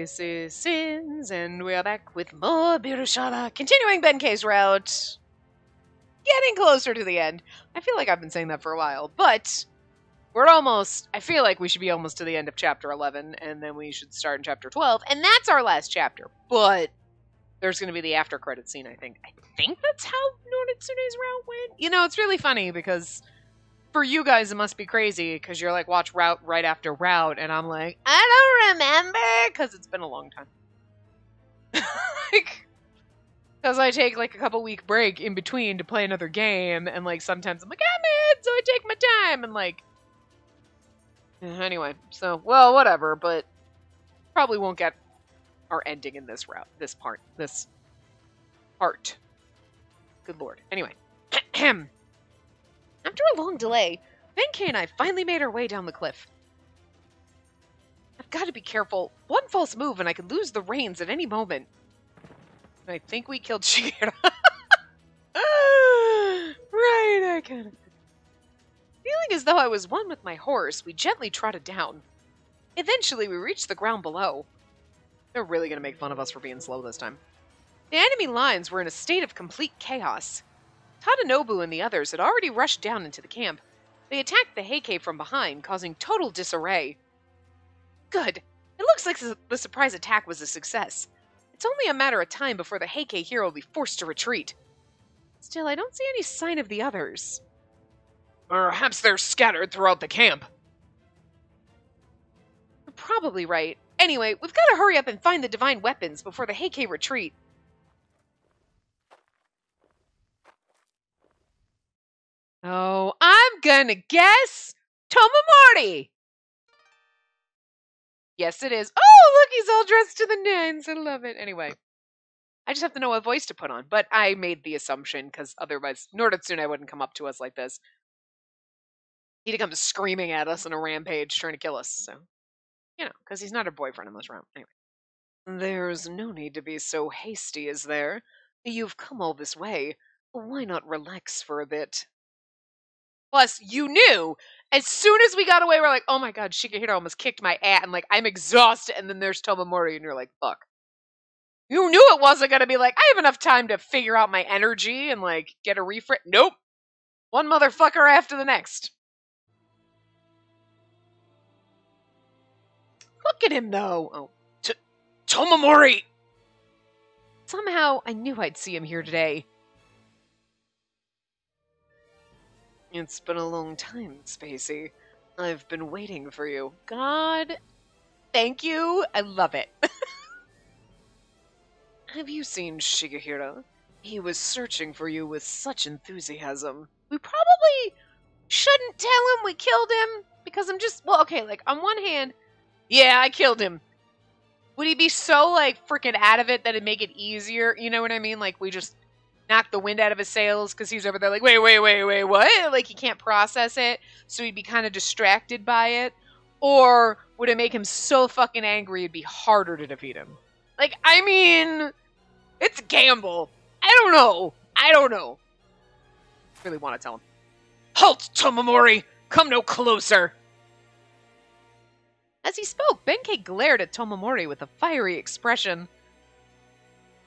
Spacey sins, and we are back with more Birushana, continuing Benkei's route, getting closer to the end. I feel like I've been saying that for a while, but we're almost, I feel like we should be almost to the end of chapter 11, and then we should start in chapter 12, and that's our last chapter, but there's going to be the after credit scene, I think. I think that's how Noritsune's route went. You know, it's really funny, because for you guys, it must be crazy, because you're like, watch route right after route, and I'm like, I don't remember, because it's been a long time. Like, because I take, like, a couple-week break in between to play another game, and, like, sometimes I'm like, I'm in, so I take my time, and, like, anyway, so, well, whatever, but probably won't get our ending in this route, this part. Good lord. Anyway. After a long delay, Benkei and I finally made our way down the cliff. I've got to be careful. One false move and I could lose the reins at any moment. I think we killed Shigeru. Right, I kind of... Feeling as though I was one with my horse, we gently trotted down. Eventually, we reached the ground below. They're really going to make fun of us for being slow this time. The enemy lines were in a state of complete chaos. Tadanobu and the others had already rushed down into the camp. They attacked the Heike from behind, causing total disarray. Good. It looks like the surprise attack was a success. It's only a matter of time before the Heike hero will be forced to retreat. Still, I don't see any sign of the others. Perhaps they're scattered throughout the camp. You're probably right. Anyway, we've got to hurry up and find the divine weapons before the Heike retreat. Oh, I'm gonna guess Tomomori! Yes, it is. Oh, look, he's all dressed to the nines. I love it. Anyway, I just have to know what voice to put on. But I made the assumption, because otherwise Noritsune wouldn't come up to us like this. He'd come screaming at us in a rampage, trying to kill us. So, you know, because he's not our boyfriend in this round. Anyway. There's no need to be so hasty, is there? You've come all this way. Why not relax for a bit? Plus, you knew, as soon as we got away, we're like, oh my god, Shigehiro almost kicked my ass, and like, I'm exhausted, and then there's Tomomori, and you're like, fuck. You knew it wasn't gonna be like, I have enough time to figure out my energy and like, get a refresh. Nope. One motherfucker after the next. Look at him, though. Oh, Tomomori! Somehow, I knew I'd see him here today. It's been a long time, Spacey. I've been waiting for you. God, thank you. I love it. Have you seen Shigehiro? He was searching for you with such enthusiasm. We probably shouldn't tell him we killed him, because I'm just, well, okay, like, on one hand, yeah, I killed him. Would he be so, like, freaking out of it that it'd make it easier? You know what I mean? Like, we just knock the wind out of his sails because he's over there like, wait, what? Like, he can't process it, so he'd be kind of distracted by it. Or would it make him so fucking angry it'd be harder to defeat him? Like, I mean, it's a gamble. I don't know. Really want to tell him. Halt, Tomomori! Come no closer! As he spoke, Benkei glared at Tomomori with a fiery expression.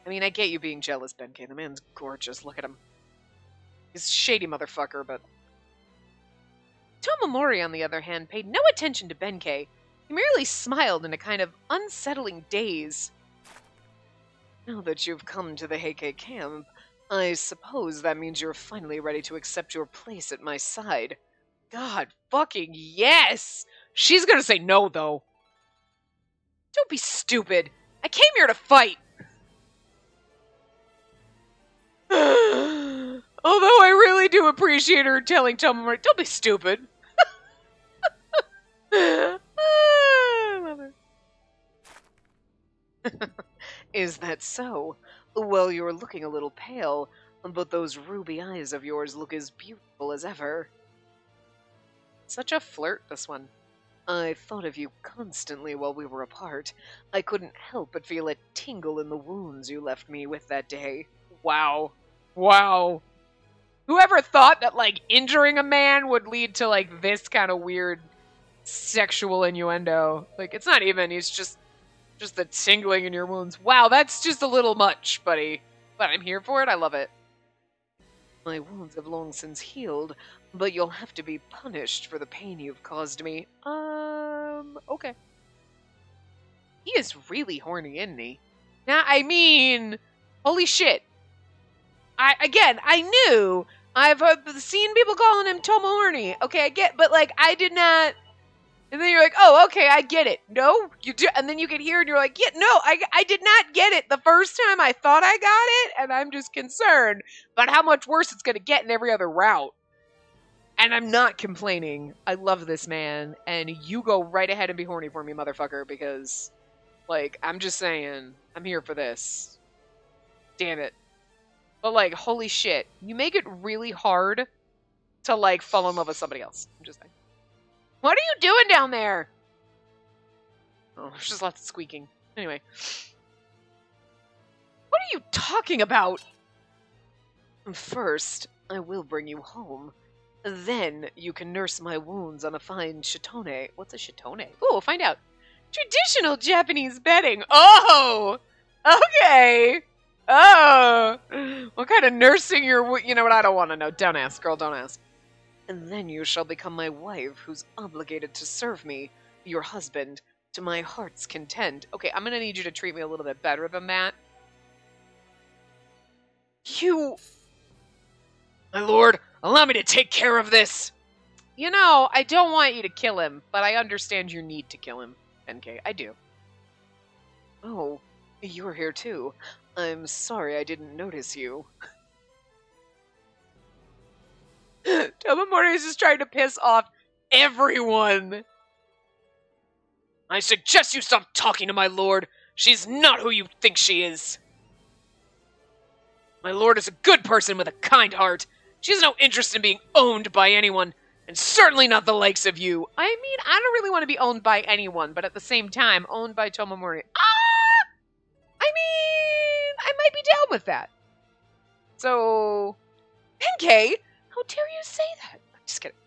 I mean, I get you being jealous, Benkei. The man's gorgeous. Look at him. He's a shady motherfucker, but... Tomomori, on the other hand, paid no attention to Benkei. He merely smiled in a kind of unsettling daze. Now that you've come to the Heike camp, I suppose that means you're finally ready to accept your place at my side. God fucking yes! She's gonna say no, though. Don't be stupid. I came here to fight. Although I really do appreciate her telling Tomomori, don't be stupid. I love her. Is that so? Well, you're looking a little pale, but those ruby eyes of yours look as beautiful as ever. Such a flirt, this one. I thought of you constantly while we were apart. I couldn't help but feel a tingle in the wounds you left me with that day. Wow. Wow. Whoever thought that, like, injuring a man would lead to, like, this kind of weird sexual innuendo? Like, it's not even, he's just Just the tingling in your wounds. Wow, that's just a little much, buddy. But I'm here for it. I love it. My wounds have long since healed, but you'll have to be punished for the pain you've caused me. Okay. He is really horny, isn't he? Now, I mean, holy shit. I knew. I've seen people calling him Tomo horny. Okay, I get, but like, I did not. And then you're like, oh, okay, I get it. No, you do. And then you get here and you're like, yeah, no, I did not get it the first time I thought I got it. And I'm just concerned about how much worse it's going to get in every other route. And I'm not complaining. I love this man. And you go right ahead and be horny for me, motherfucker, because, like, I'm just saying, I'm here for this. Damn it. But, like, holy shit. You make it really hard to, like, fall in love with somebody else. I'm just saying. What are you doing down there? Oh, there's just lots of squeaking. Anyway. What are you talking about? First, I will bring you home. Then you can nurse my wounds on a fine shitone. What's a shitone? Ooh, we'll find out. Traditional Japanese bedding. Oh! Okay. Oh. What kind of nursing you're... You know what? I don't want to know. Don't ask, girl. Don't ask. And then you shall become my wife, who's obligated to serve me, your husband, to my heart's content. Okay, I'm gonna need you to treat me a little bit better than that. You... My lord, allow me to take care of this! You know, I don't want you to kill him, but I understand your need to kill him, NK. I do. Oh, you're here too. I'm sorry I didn't notice you. Tomomori is just trying to piss off everyone. I suggest you stop talking to my lord. She's not who you think she is. My lord is a good person with a kind heart. She has no interest in being owned by anyone, and certainly not the likes of you. I mean, I don't really want to be owned by anyone, but at the same time, owned by Tomomori. I mean, I might be down with that. So, Benkei, how dare you say that? I'm just kidding.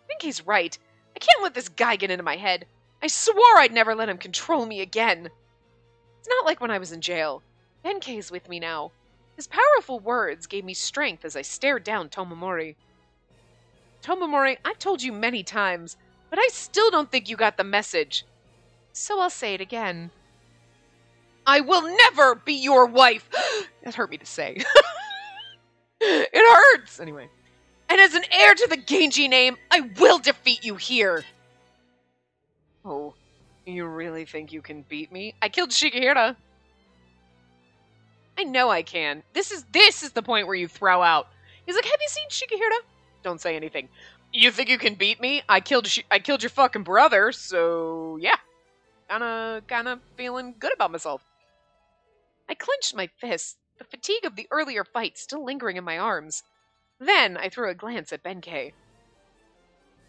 Benkei's right. I can't let this guy get into my head. I swore I'd never let him control me again. It's not like when I was in jail. Benkei's with me now. His powerful words gave me strength as I stared down Tomomori. Tomomori, I've told you many times, but I still don't think you got the message. So I'll say it again. I will never be your wife! That hurt me to say. It hurts! Anyway. And as an heir to the Genji name, I will defeat you here! Oh, you really think you can beat me? I killed Shigehira. I know I can. This is the point where you throw out. He's like, have you seen Shigehira? Don't say anything. You think you can beat me? I killed your fucking brother, so yeah. Kinda feeling good about myself. I clenched my fists, the fatigue of the earlier fight still lingering in my arms. Then I threw a glance at Benkei.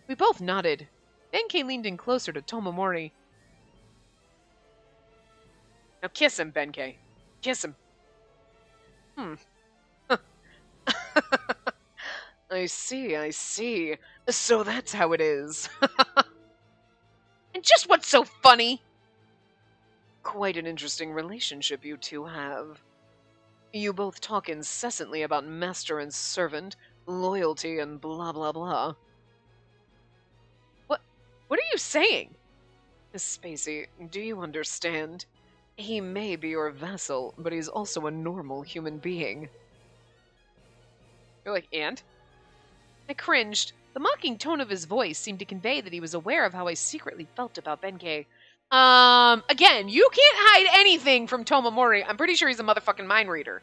We both nodded. Benkei leaned in closer to Tomomori. Now kiss him, Benkei. Kiss him. I see. So that's how it is. And just what's so funny? Quite an interesting relationship you two have. You both talk incessantly about master and servant, loyalty, and blah blah blah. What are you saying? Miss Spacey, do you understand? He may be your vassal, but he's also a normal human being. You're like, and? I cringed. The mocking tone of his voice seemed to convey that he was aware of how I secretly felt about Benkei. Again, you can't hide anything from Tomomori. I'm pretty sure he's a motherfucking mind reader.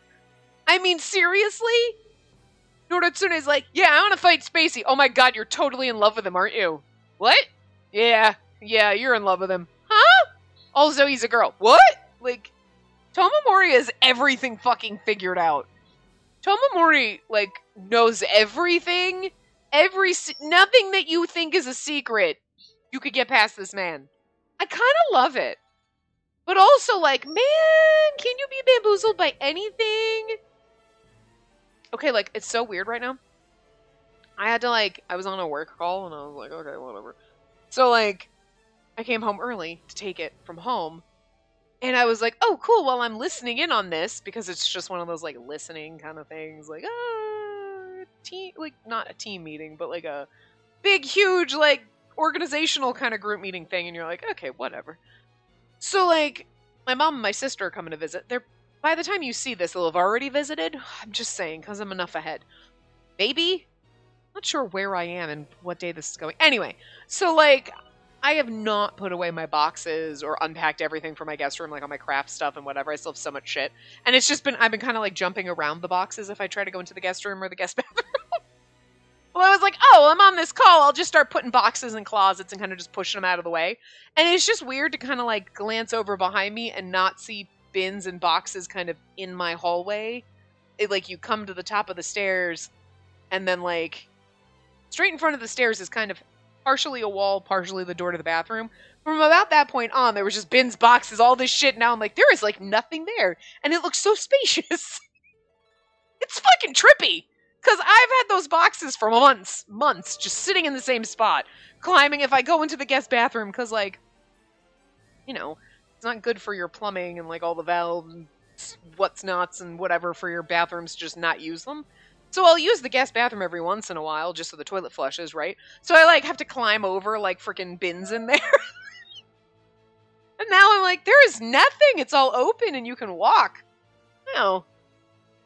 I mean, seriously? Noritsune's like, yeah, I want to fight Spacey. Oh my god, you're totally in love with him, aren't you? What? Yeah, you're in love with him. Huh? Also, he's a girl. What? Like, Tomomori has everything fucking figured out. Tomomori, like, knows everything. Nothing that you think is a secret. You could get past this man. I kind of love it. But also, like, man, can you be bamboozled by anything? Okay, like, it's so weird right now. I had to, like, I was on a work call, and I was like, okay, whatever. So, like, I came home early to take it from home. And I was like, oh, cool, well, I'm listening in on this, because it's just one of those, like, listening kind of things. Like, team, like, not a team meeting, but like a big, huge, like, organizational kind of group meeting thing. And you're like, okay, whatever. So, like, my mom and my sister are coming to visit. By the time you see this, they'll have already visited. I'm just saying, because I'm enough ahead. Maybe? Not sure where I am and what day this is going. Anyway, so, like, I have not put away my boxes or unpacked everything for my guest room, like all my craft stuff and whatever. I still have so much shit. And it's just I've been kind of like jumping around the boxes if I try to go into the guest room or the guest bathroom. Well, I was like, oh, I'm on this call. I'll just start putting boxes in closets and kind of just pushing them out of the way. And it's just weird to kind of like glance over behind me and not see bins and boxes kind of in my hallway. Like you come to the top of the stairs and then like straight in front of the stairs is kind of partially a wall, partially the door to the bathroom. From about that point on, there was just bins, boxes, all this shit. Now I'm like, there is like nothing there. And it looks so spacious. It's fucking trippy. Because I've had those boxes for months, just sitting in the same spot, climbing if I go into the guest bathroom, because, like, you know, it's not good for your plumbing and, like, all the valves and what's nots and whatever for your bathrooms to just not use them. So I'll use the guest bathroom every once in a while, just so the toilet flushes, right? So I, like, have to climb over, like, freaking bins in there. And now I'm like, there is nothing. It's all open and you can walk. No.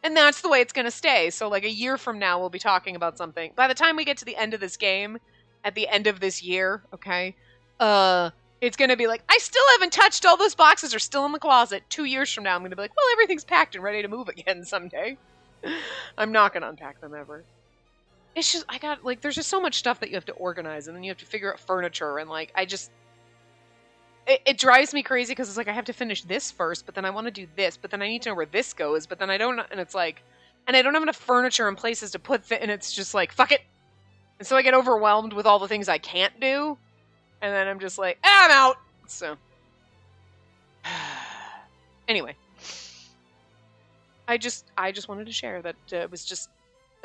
And that's the way it's going to stay. So, like, a year from now, we'll be talking about something. By the time we get to the end of this game, at the end of this year, okay, it's going to be like, I still haven't touched all those boxes are still in the closet. 2 years from now, I'm going to be like, well, everything's packed and ready to move again someday. I'm not going to unpack them ever. It's just, there's just so much stuff that you have to organize, and then you have to figure out furniture, and, like, it drives me crazy because it's like I have to finish this first, but then I want to do this, but then I need to know where this goes, but then I don't, and it's like, and I don't have enough furniture and places to put and it's just like, fuck it. And so I get overwhelmed with all the things I can't do, and then I'm just like, I'm out. So, anyway, I just wanted to share that I was just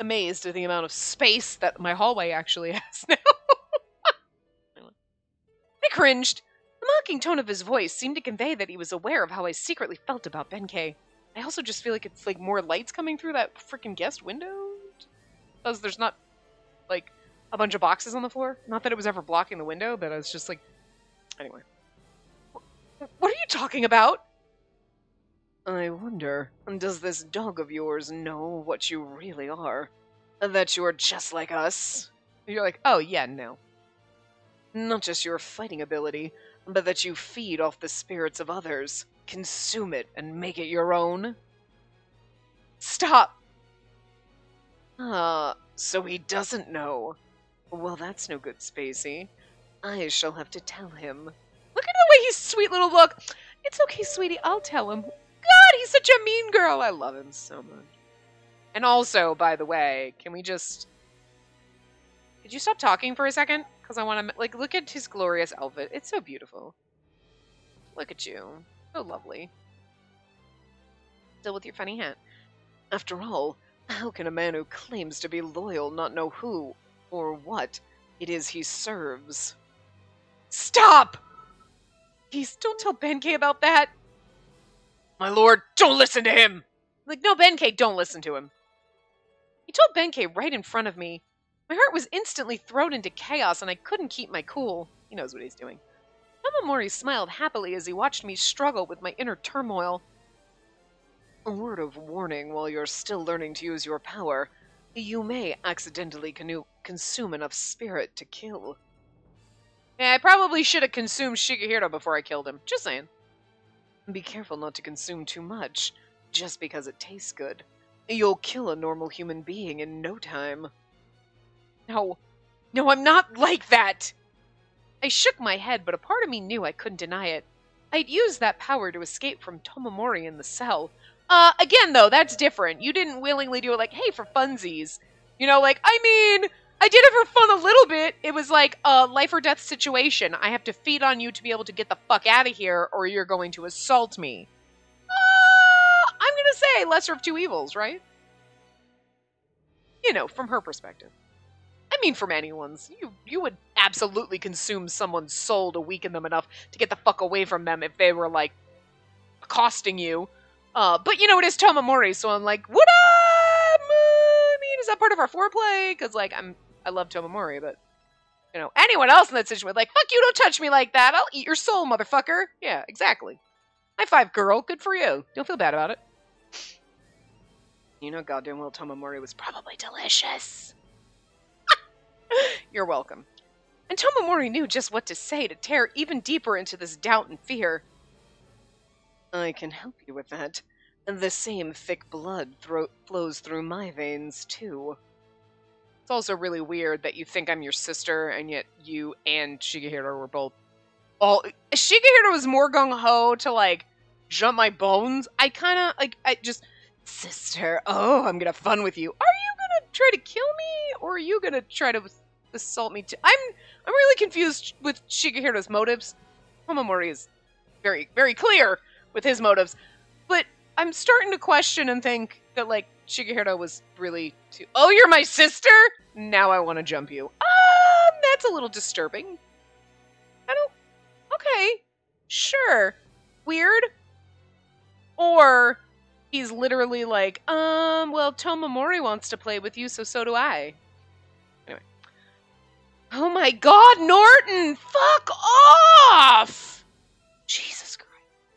amazed at the amount of space that my hallway actually has now. I cringed. The mocking tone of his voice seemed to convey that he was aware of how I secretly felt about Benkei. I also just feel like it's like more lights coming through that freaking guest window. Because there's not like a bunch of boxes on the floor. Not that it was ever blocking the window, but I was just like... Anyway. What are you talking about? I wonder, does this dog of yours know what you really are? That you're just like us? You're like, oh yeah, no. Not just your fighting ability, but that you feed off the spirits of others, consume it, and make it your own? Stop! So he doesn't know. Well, that's no good, Spacey. I shall have to tell him. Look at the way he's sweet little look. It's okay, sweetie, I'll tell him. God, he's such a mean girl. I love him so much. And also, by the way, can we just... Could you stop talking for a second? Because I want to, like, look at his glorious outfit. It's so beautiful. Look at you. So lovely. Still with your funny hat. After all, how can a man who claims to be loyal not know who, or what, it is he serves? Stop! Please, don't tell Benkei about that. My lord, don't listen to him! Like, no, Benkei, don't listen to him. He told Benkei right in front of me. My heart was instantly thrown into chaos, and I couldn't keep my cool. He knows what he's doing. Tamamori smiled happily as he watched me struggle with my inner turmoil. A word of warning while you're still learning to use your power. You may accidentally consume enough spirit to kill. Yeah, I probably should have consumed Shigehiro before I killed him. Just saying. Be careful not to consume too much, just because it tastes good. You'll kill a normal human being in no time. No, I'm not like that! I shook my head, but a part of me knew I couldn't deny it. I'd used that power to escape from Tomomori in the cell. Again, though, that's different. You didn't willingly do it like, hey, for funsies. You know, like, I mean, I did it for fun a little bit. It was like a life or death situation. I have to feed on you to be able to get the fuck out of here, or you're going to assault me. I'm gonna say lesser of two evils, right? You know, from her perspective. I mean, from anyone's. You would absolutely consume someone's soul to weaken them enough to get the fuck away from them if they were, like, accosting you. But you know, it is Tomomori, so I'm like, what up? I mean, is that part of our foreplay? Because, like, I love Tomomori, but, you know, anyone else in that situation would like, fuck you, don't touch me like that. I'll eat your soul, motherfucker. Yeah, exactly. High five, girl. Good for you. Don't feel bad about it. You know goddamn well Tomomori was probably delicious. You're welcome. And Tomomori knew just what to say to tear even deeper into this doubt and fear. I can help you with that. And the same thick blood flows through my veins, too. It's also really weird that you think I'm your sister, and yet you and Shigehiro were both all... Shigehiro was more gung-ho to, like, jump my bones. I kind of, like, I just... Sister, oh, I'm gonna have fun with you. Are you gonna try to kill me, or are you gonna try to assault me too? I'm really confused with Shigehiro's motives. Tomomori is very, very clear with his motives, but I'm starting to question and think that, like, Shigehiro was really too... Oh, you're my sister? Now I want to jump you. That's a little disturbing. I don't... Okay, sure. Weird. Or he's literally like, well, Tomomori wants to play with you, so do I. Anyway. Oh my god, Norton! Fuck off! Jesus Christ.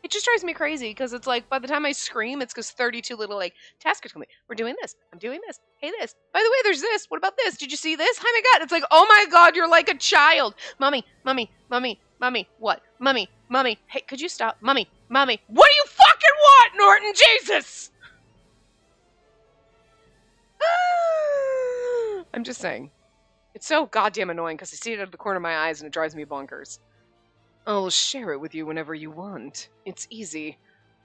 It just drives me crazy, because it's like, by the time I scream, it's because 32 little, like, tasks come in. We're doing this. I'm doing this. Hey, this. By the way, there's this. What about this? Did you see this? Oh my god. It's like, oh my god, you're like a child. Mommy, mommy, mommy, mommy. What? Mommy, mommy. Hey, could you stop? Mommy, mommy. What do you fucking want, Norton? Jesus! I'm just saying. It's so goddamn annoying, because I see it out of the corner of my eyes, and it drives me bonkers. I'll share it with you whenever you want. It's easy.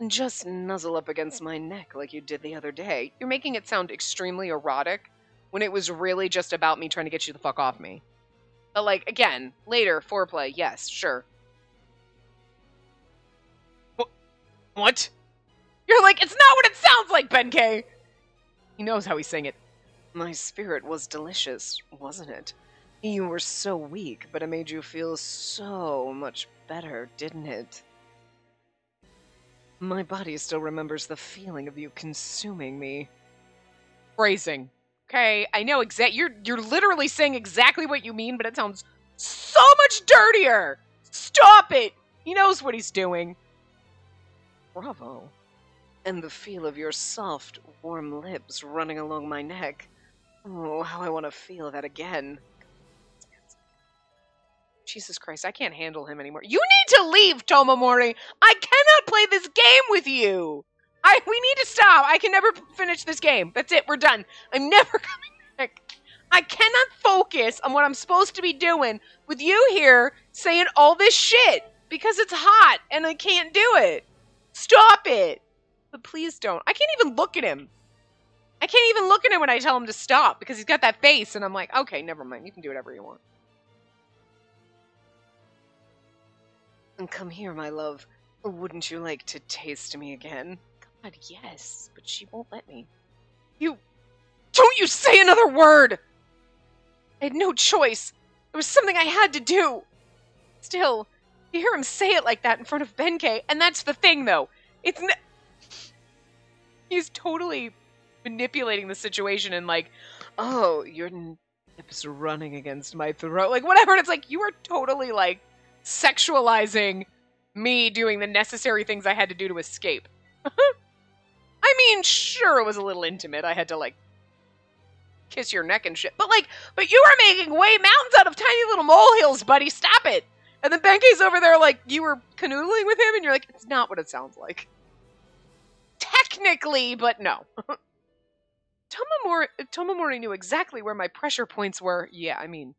Just nuzzle up against my neck like you did the other day. You're making it sound extremely erotic when it was really just about me trying to get you the fuck off me. But, like, again, later, foreplay, yes, sure. What? You're like, it's not what it sounds like, Benkei! He knows how he's saying it. My spirit was delicious, wasn't it? You were so weak, but it made you feel so much better, didn't it? My body still remembers the feeling of you consuming me. Phrasing. Okay, I know you're literally saying exactly what you mean, but it sounds so much dirtier! Stop it! He knows what he's doing. Bravo. And the feel of your soft, warm lips running along my neck. Oh, how I want to feel that again. Jesus Christ, I can't handle him anymore. You need to leave, Tomomori! I cannot play this game with you! We need to stop! I can never finish this game. That's it, we're done. I'm never coming back. I cannot focus on what I'm supposed to be doing with you here saying all this shit because it's hot and I can't do it. Stop it! But please don't. I can't even look at him. I can't even look at him when I tell him to stop because he's got that face and I'm like, okay, never mind. You can do whatever you want. And come here, my love. Wouldn't you like to taste me again? God, yes, but she won't let me. Don't you say another word! I had no choice. It was something I had to do. Still, you hear him say it like that in front of Benkei, and that's the thing, though. He's totally manipulating the situation and like, oh, your lips running against my throat. Like, whatever, and it's like, you are totally, like, sexualizing me doing the necessary things I had to do to escape. I mean, sure, it was a little intimate. I had to, like, kiss your neck and shit. But you were making way mountains out of tiny little molehills, buddy. Stop it. And then Benkei's over there, like, you were canoodling with him, and you're like, it's not what it sounds like. Technically, but no. Tomomori knew exactly where my pressure points were. Yeah, I mean,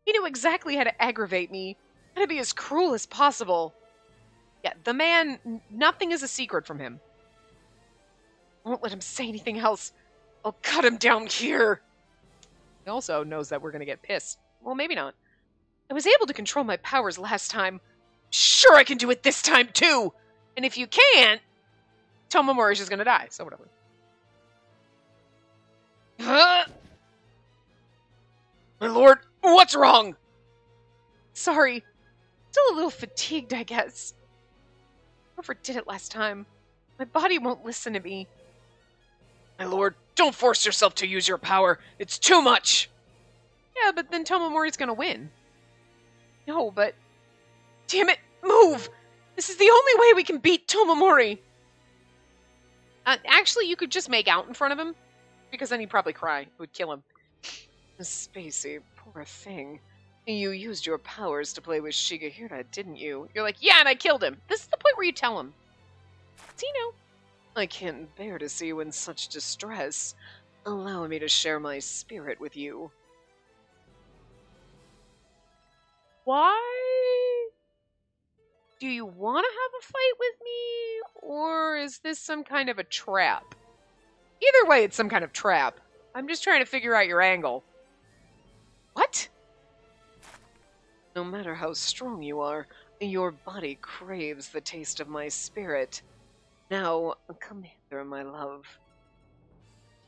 he knew exactly how to aggravate me. How to be as cruel as possible. Yeah, the man, nothing is a secret from him. I won't let him say anything else. I'll cut him down here. He also knows that we're going to get pissed. Well, maybe not. I was able to control my powers last time. Sure, I can do it this time, too. And if you can't, Tomomori's just going to die, so whatever. My lord, what's wrong? Sorry. Still a little fatigued, I guess. Whoever did it last time. My body won't listen to me. My lord, don't force yourself to use your power. It's too much. Yeah, but then Tomomori's gonna win. No, but... Damn it, move! This is the only way we can beat Tomomori! Actually, you could just make out in front of him, because then he'd probably cry. It would kill him. Spacey, poor thing. You used your powers to play with Shigehira, didn't you? You're like, yeah, and I killed him. This is the point where you tell him. Tino. I can't bear to see you in such distress. Allow me to share my spirit with you. Why do you want to have a fight with me? Or is this some kind of a trap? Either way, it's some kind of trap. I'm just trying to figure out your angle. What? No matter how strong you are, your body craves the taste of my spirit. Now, come hither, my love.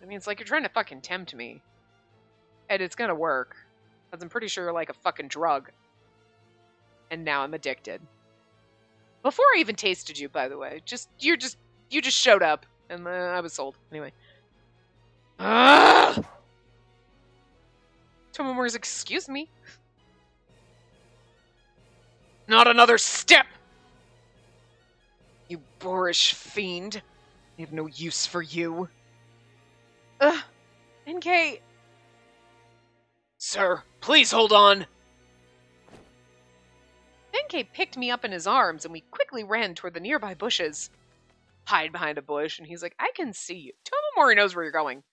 I mean, it's like you're trying to fucking tempt me. And it's gonna work. Because I'm pretty sure you're like a fucking drug. And now I'm addicted. Before I even tasted you, by the way. You just showed up. And I was sold. Anyway. Tomomori's, excuse me. Not another step! You boorish fiend. I have no use for you. NK. Sir, please hold on. NK picked me up in his arms, and we quickly ran toward the nearby bushes. Hide behind a bush, and he's like, I can see you. Tomomori knows where you're going.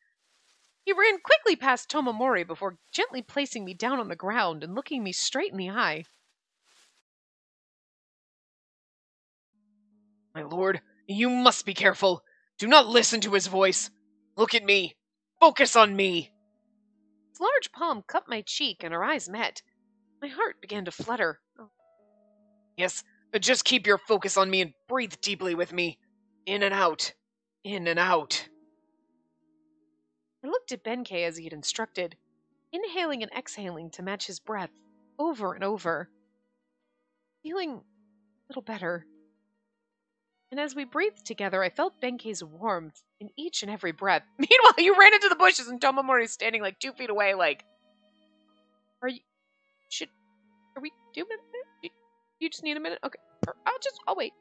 He ran quickly past Tomomori before gently placing me down on the ground and looking me straight in the eye. My lord, you must be careful. Do not listen to his voice. Look at me. Focus on me. His large palm cupped my cheek, and our eyes met. My heart began to flutter. Oh. Yes, but just keep your focus on me and breathe deeply with me. In and out. In and out. I looked at Benkei as he had instructed, inhaling and exhaling to match his breath, over and over. Feeling a little better. And as we breathed together, I felt Benkei's warmth in each and every breath. Meanwhile, you ran into the bushes and Tomomori's standing like 2 feet away, like, are we doing it? You just need a minute? Okay. I'll wait.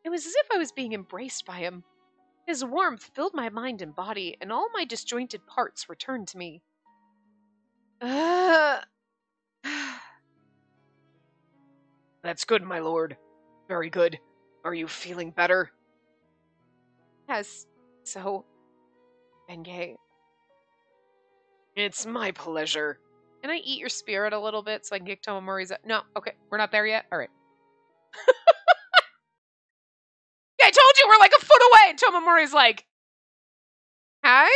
It was as if I was being embraced by him. His warmth filled my mind and body, and all my disjointed parts returned to me. That's good, my lord. Very good. Are you feeling better? Yes. So, Benkei. It's my pleasure. Can I eat your spirit a little bit so I can get Tomomori's... No, okay. We're not there yet? All right. Yeah, I told you we're like a foot away! And Tomomori's like, hi?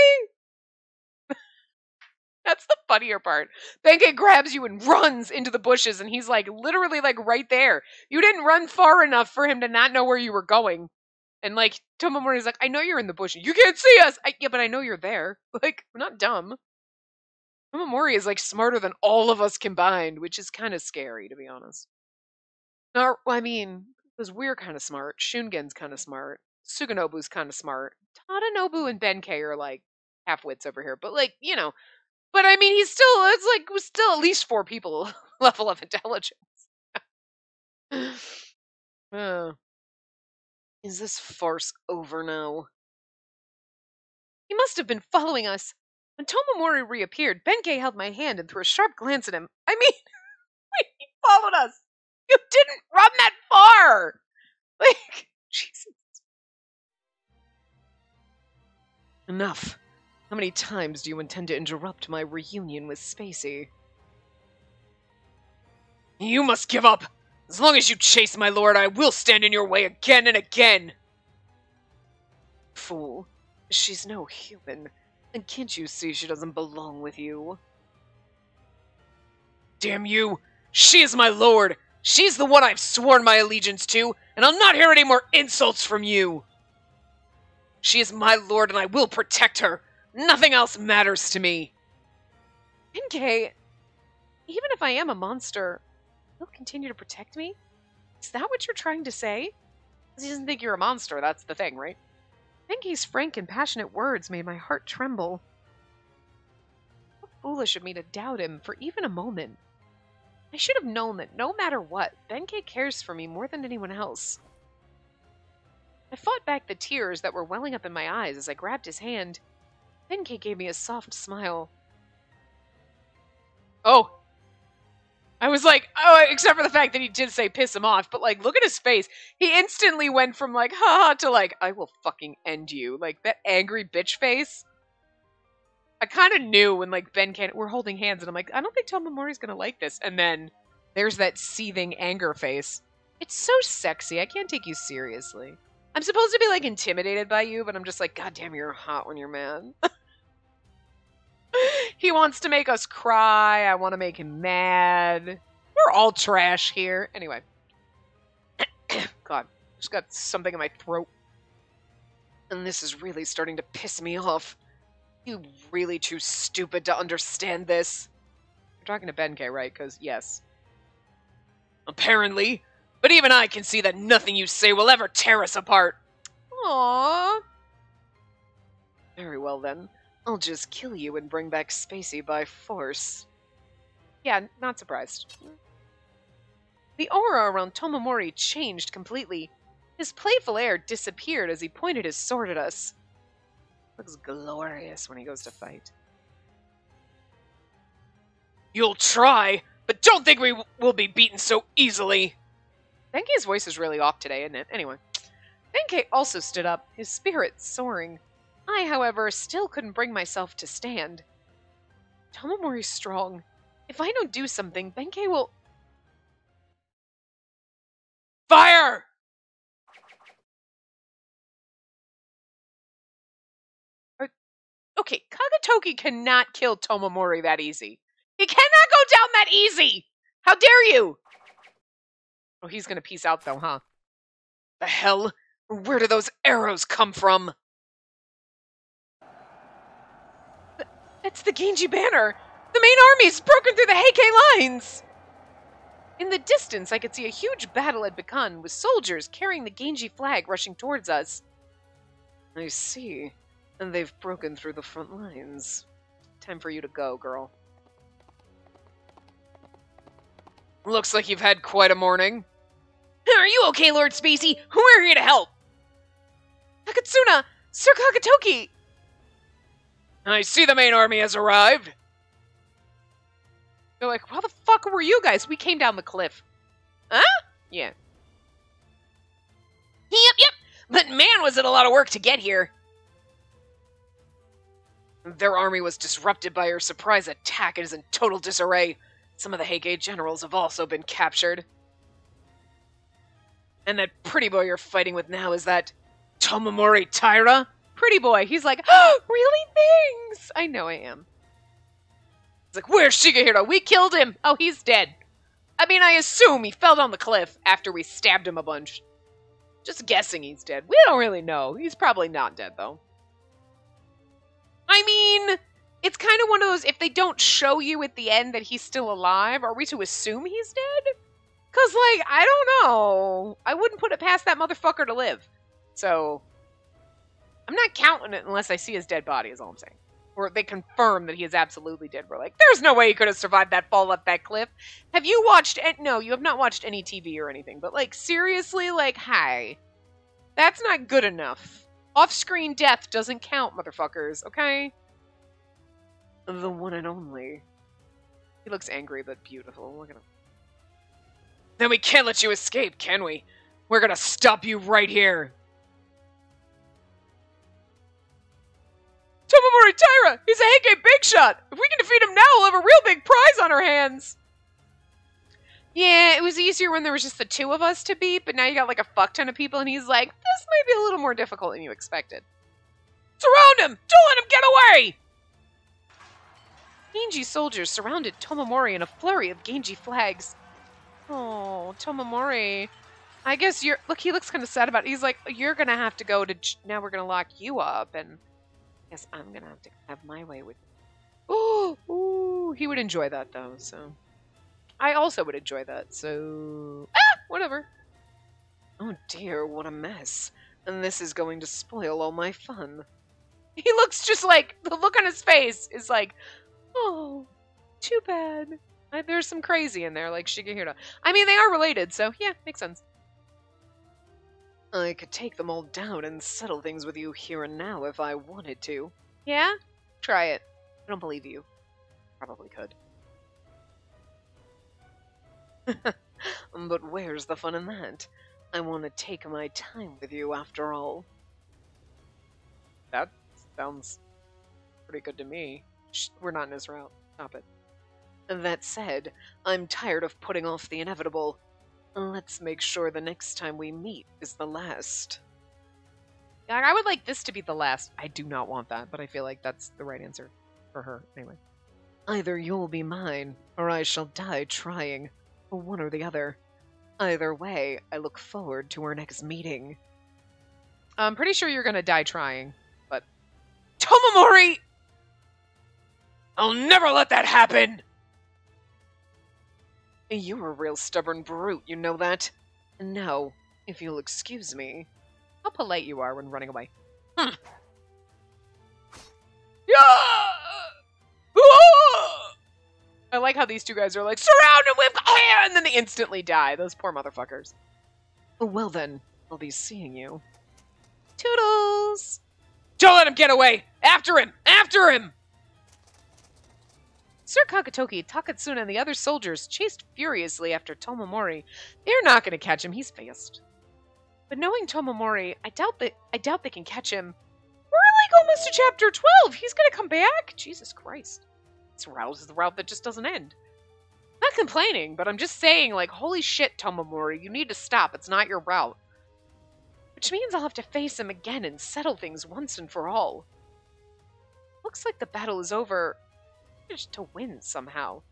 That's the funnier part. Benkei grabs you and runs into the bushes, and he's like literally like right there. You didn't run far enough for him to not know where you were going. And like Tomomori's like, I know you're in the bushes. You can't see us! Yeah, but I know you're there. Like, we're not dumb. Tomomori is like smarter than all of us combined, which is kind of scary, to be honest. No, I mean, because we're kind of smart. Shungen's kind of smart. Suganobu's kind of smart. Tadanobu and Benkei are like half-wits over here. But like, you know. But I mean, it's like, still at least 4 people level of intelligence. Is this farce over now? He must have been following us. When Tomomori reappeared, Benkei held my hand and threw a sharp glance at him. I mean, wait, he followed us. You didn't run that far. Like, Jesus. Enough. How many times do you intend to interrupt my reunion with Spacey? You must give up! As long as you chase my lord, I will stand in your way again and again! Fool. She's no human. And can't you see she doesn't belong with you? Damn you! She is my lord! She's the one I've sworn my allegiance to, and I'll not hear any more insults from you! She is my lord, and I will protect her! Nothing else matters to me! Benkei, even if I am a monster, you'll continue to protect me? Is that what you're trying to say? He doesn't think you're a monster, that's the thing, right? Senki's frank and passionate words made my heart tremble. How foolish of me to doubt him for even a moment. I should have known that no matter what, Benkei cares for me more than anyone else. I fought back the tears that were welling up in my eyes as I grabbed his hand. Benkei gave me a soft smile. Oh! I was like, oh, except for the fact that he did say piss him off, but like, look at his face. He instantly went from like, haha, to like, I will fucking end you. Like, that angry bitch face. I kind of knew when like Benkei were holding hands, and I'm like, I don't think Tomomori's gonna like this. And then there's that seething anger face. It's so sexy. I can't take you seriously. I'm supposed to be like intimidated by you, but I'm just like, God damn, you're hot when you're mad. He wants to make us cry. I want to make him mad. We're all trash here. Anyway. God, just got something in my throat. And this is really starting to piss me off. You really too stupid to understand this. You're talking to Benkei, right? Because, yes. Apparently. But even I can see that nothing you say will ever tear us apart. Aww. Very well, then. I'll just kill you and bring back Spacey by force. Yeah, not surprised. The aura around Tomomori changed completely. His playful air disappeared as he pointed his sword at us. Looks glorious when he goes to fight. You'll try, but don't think we will be beaten so easily. Benkei's voice is really off today, isn't it? Anyway. Benkei also stood up, his spirit soaring. I, however, still couldn't bring myself to stand. Tomomori's strong. If I don't do something, Benkei will... Fire! Okay, Kagetoki cannot kill Tomomori that easy. He cannot go down that easy! How dare you! Oh, he's gonna peace out though, huh? The hell? Where do those arrows come from? It's the Genji banner! The main army's broken through the Heike lines! In the distance, I could see a huge battle had begun, with soldiers carrying the Genji flag rushing towards us. I see. And they've broken through the front lines. Time for you to go, girl. Looks like you've had quite a morning. Are you okay, Lord Spacey? We're here to help! Akatsuna! Sir Kagetoki! I see the main army has arrived. They're like, how the fuck were you guys? We came down the cliff. Huh? Yeah. Yep. But man, was it a lot of work to get here. Their army was disrupted by your surprise attack and is in total disarray. Some of the Heike generals have also been captured. And that pretty boy you're fighting with now, is that Tomomori Taira? Pretty boy. He's like, oh, really? Thanks. I know I am. He's like, where's Shigehiro? We killed him. Oh, he's dead. I mean, I assume he fell down the cliff after we stabbed him a bunch. Just guessing he's dead. We don't really know. He's probably not dead, though. I mean, it's kind of one of those, if they don't show you at the end that he's still alive, are we to assume he's dead? Because, like, I don't know. I wouldn't put it past that motherfucker to live. So, I'm not counting it unless I see his dead body, is all I'm saying. Or they confirm that he is absolutely dead. We're like, there's no way he could have survived that fall up that cliff. Have you watched... No, you have not watched any TV or anything. But, like, seriously, like, hi. That's not good enough. Off-screen death doesn't count, motherfuckers, okay? The one and only. He looks angry but beautiful. Look at him. Then we can't let you escape, can we? We're gonna stop you right here. Tomomori Taira! He's a Heike big shot! If we can defeat him now, we'll have a real big prize on our hands! Yeah, it was easier when there was just the two of us to beat, but now you got like a fuck ton of people, and he's like, this might be a little more difficult than you expected. Surround him! Don't let him get away! Genji soldiers surrounded Tomomori in a flurry of Genji flags. Oh, Tomomori. I guess you're... Look, he looks kind of sad about it. He's like, you're gonna have to go to... Now we're gonna lock you up, and... I guess I'm gonna have to have my way with... Oh, ooh, he would enjoy that, though, so... I also would enjoy that, so... Ah! Whatever. Oh dear, what a mess. And this is going to spoil all my fun. He looks just like, the look on his face is like, oh, too bad. There's some crazy in there, like Shigehiro. I mean, they are related, so yeah, makes sense. I could take them all down and settle things with you here and now if I wanted to. Yeah? Try it. I don't believe you. Probably could. But where's the fun in that? I want to take my time with you after all. That sounds pretty good to me. Shh, we're not in his route. Stop it. That said, I'm tired of putting off the inevitable. Let's make sure the next time we meet is the last. I would like this to be the last. I do not want that, but I feel like that's the right answer for her. Anyway. Either you'll be mine, or I shall die trying. One or the other. Either way, I look forward to our next meeting. I'm pretty sure you're gonna die trying, but... Tomomori! I'll never let that happen! You're a real stubborn brute, you know that? And now, if you'll excuse me... How polite you are when running away. Yeah! I like how these two guys are like, surround him with... And then they instantly die. Those poor motherfuckers. Well then, I'll be seeing you. Toodles! Don't let him get away! After him! After him! Sir Kakatoki, Takatsuna, and the other soldiers chased furiously after Tomomori. They're not going to catch him. He's fast. But knowing Tomomori, I doubt they can catch him. We're like almost to chapter 12. He's going to come back? Jesus Christ. This route is the route that just doesn't end. I'm not complaining, but I'm just saying, like, holy shit, Tomomori, you need to stop. It's not your route. Which means I'll have to face him again and settle things once and for all. Looks like the battle is over. Just to win somehow.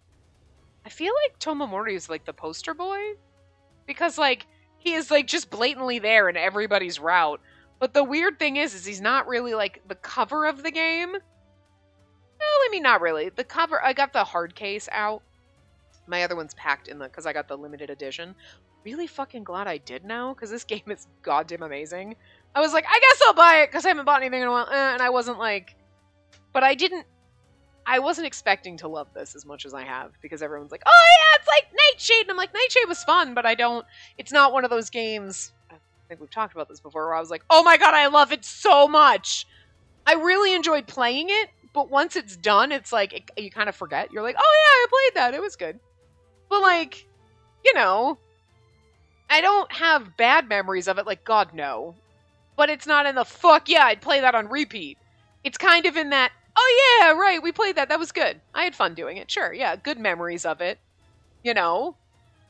I feel like Tomomori is like the poster boy. Because, like, he is, like, just blatantly there in everybody's route. But the weird thing is he's not really, like, the cover of the game. Well, I mean, not really. The cover, I got the hard case out. My other one's packed in because I got the limited edition. Really fucking glad I did now, because this game is goddamn amazing. I was like, I guess I'll buy it, because I haven't bought anything in a while. And I wasn't like... But I wasn't expecting to love this as much as I have, because everyone's like, oh yeah, it's like Nightshade! And I'm like, Nightshade was fun, but it's not one of those games, I think we've talked about this before, where I was like, oh my god, I love it so much! I really enjoyed playing it, but once it's done, it's like, you kind of forget. You're like, oh yeah, I played that, it was good. But like, you know, I don't have bad memories of it, like, god no. But it's not in the, fuck yeah, I'd play that on repeat. It's kind of in that, oh yeah, right, we played that, that was good. I had fun doing it, sure, yeah, good memories of it. You know?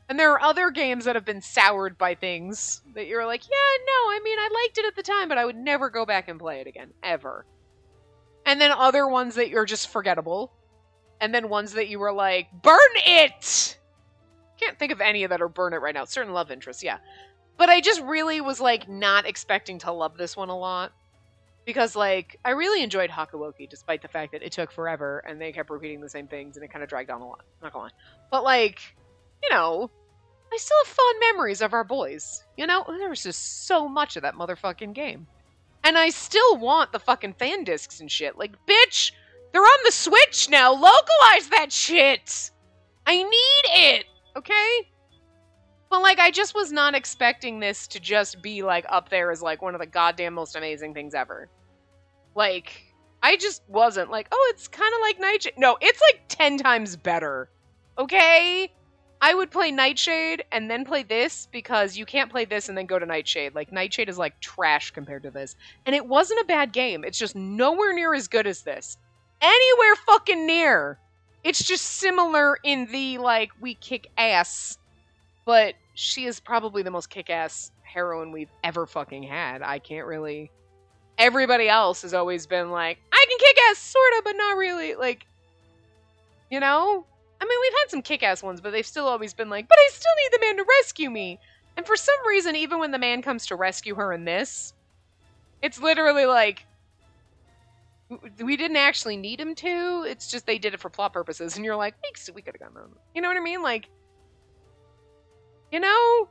And there are other games that have been soured by things that you're like, yeah, no, I mean, I liked it at the time, but I would never go back and play it again, ever. And then other ones that you're just forgettable. And then ones that you were like, burn it! Can't think of any that are burn it right now. Certain love interests, yeah. But I just really was, like, not expecting to love this one a lot. Because, like, I really enjoyed Hakuoki, despite the fact that it took forever, and they kept repeating the same things, and it kind of dragged on a lot. Not gonna lie. But, like, you know, I still have fond memories of our boys. You know? There was just so much of that motherfucking game. And I still want the fucking fan discs and shit. Like, bitch! They're on the Switch now! Localize that shit! I need it! Okay? But, like, I just was not expecting this to just be, like, up there as, like, one of the goddamn most amazing things ever. Like, I just wasn't like, oh, it's kind of like Nightshade. No, it's, like, 10 times better. Okay? I would play Nightshade and then play this because you can't play this and then go to Nightshade. Like, Nightshade is, like, trash compared to this. And it wasn't a bad game. It's just nowhere near as good as this. Anywhere fucking near. It's just similar in the, like, we kick ass. But she is probably the most kick-ass heroine we've ever fucking had. I can't really... Everybody else has always been like, I can kick ass, sorta, but not really. Like, you know? I mean, we've had some kick-ass ones, but they've still always been like, but I still need the man to rescue me. And for some reason, even when the man comes to rescue her in this, it's literally like, we didn't actually need him to. It's just they did it for plot purposes. And you're like, we could have gotten that. You know what I mean? Like, you know,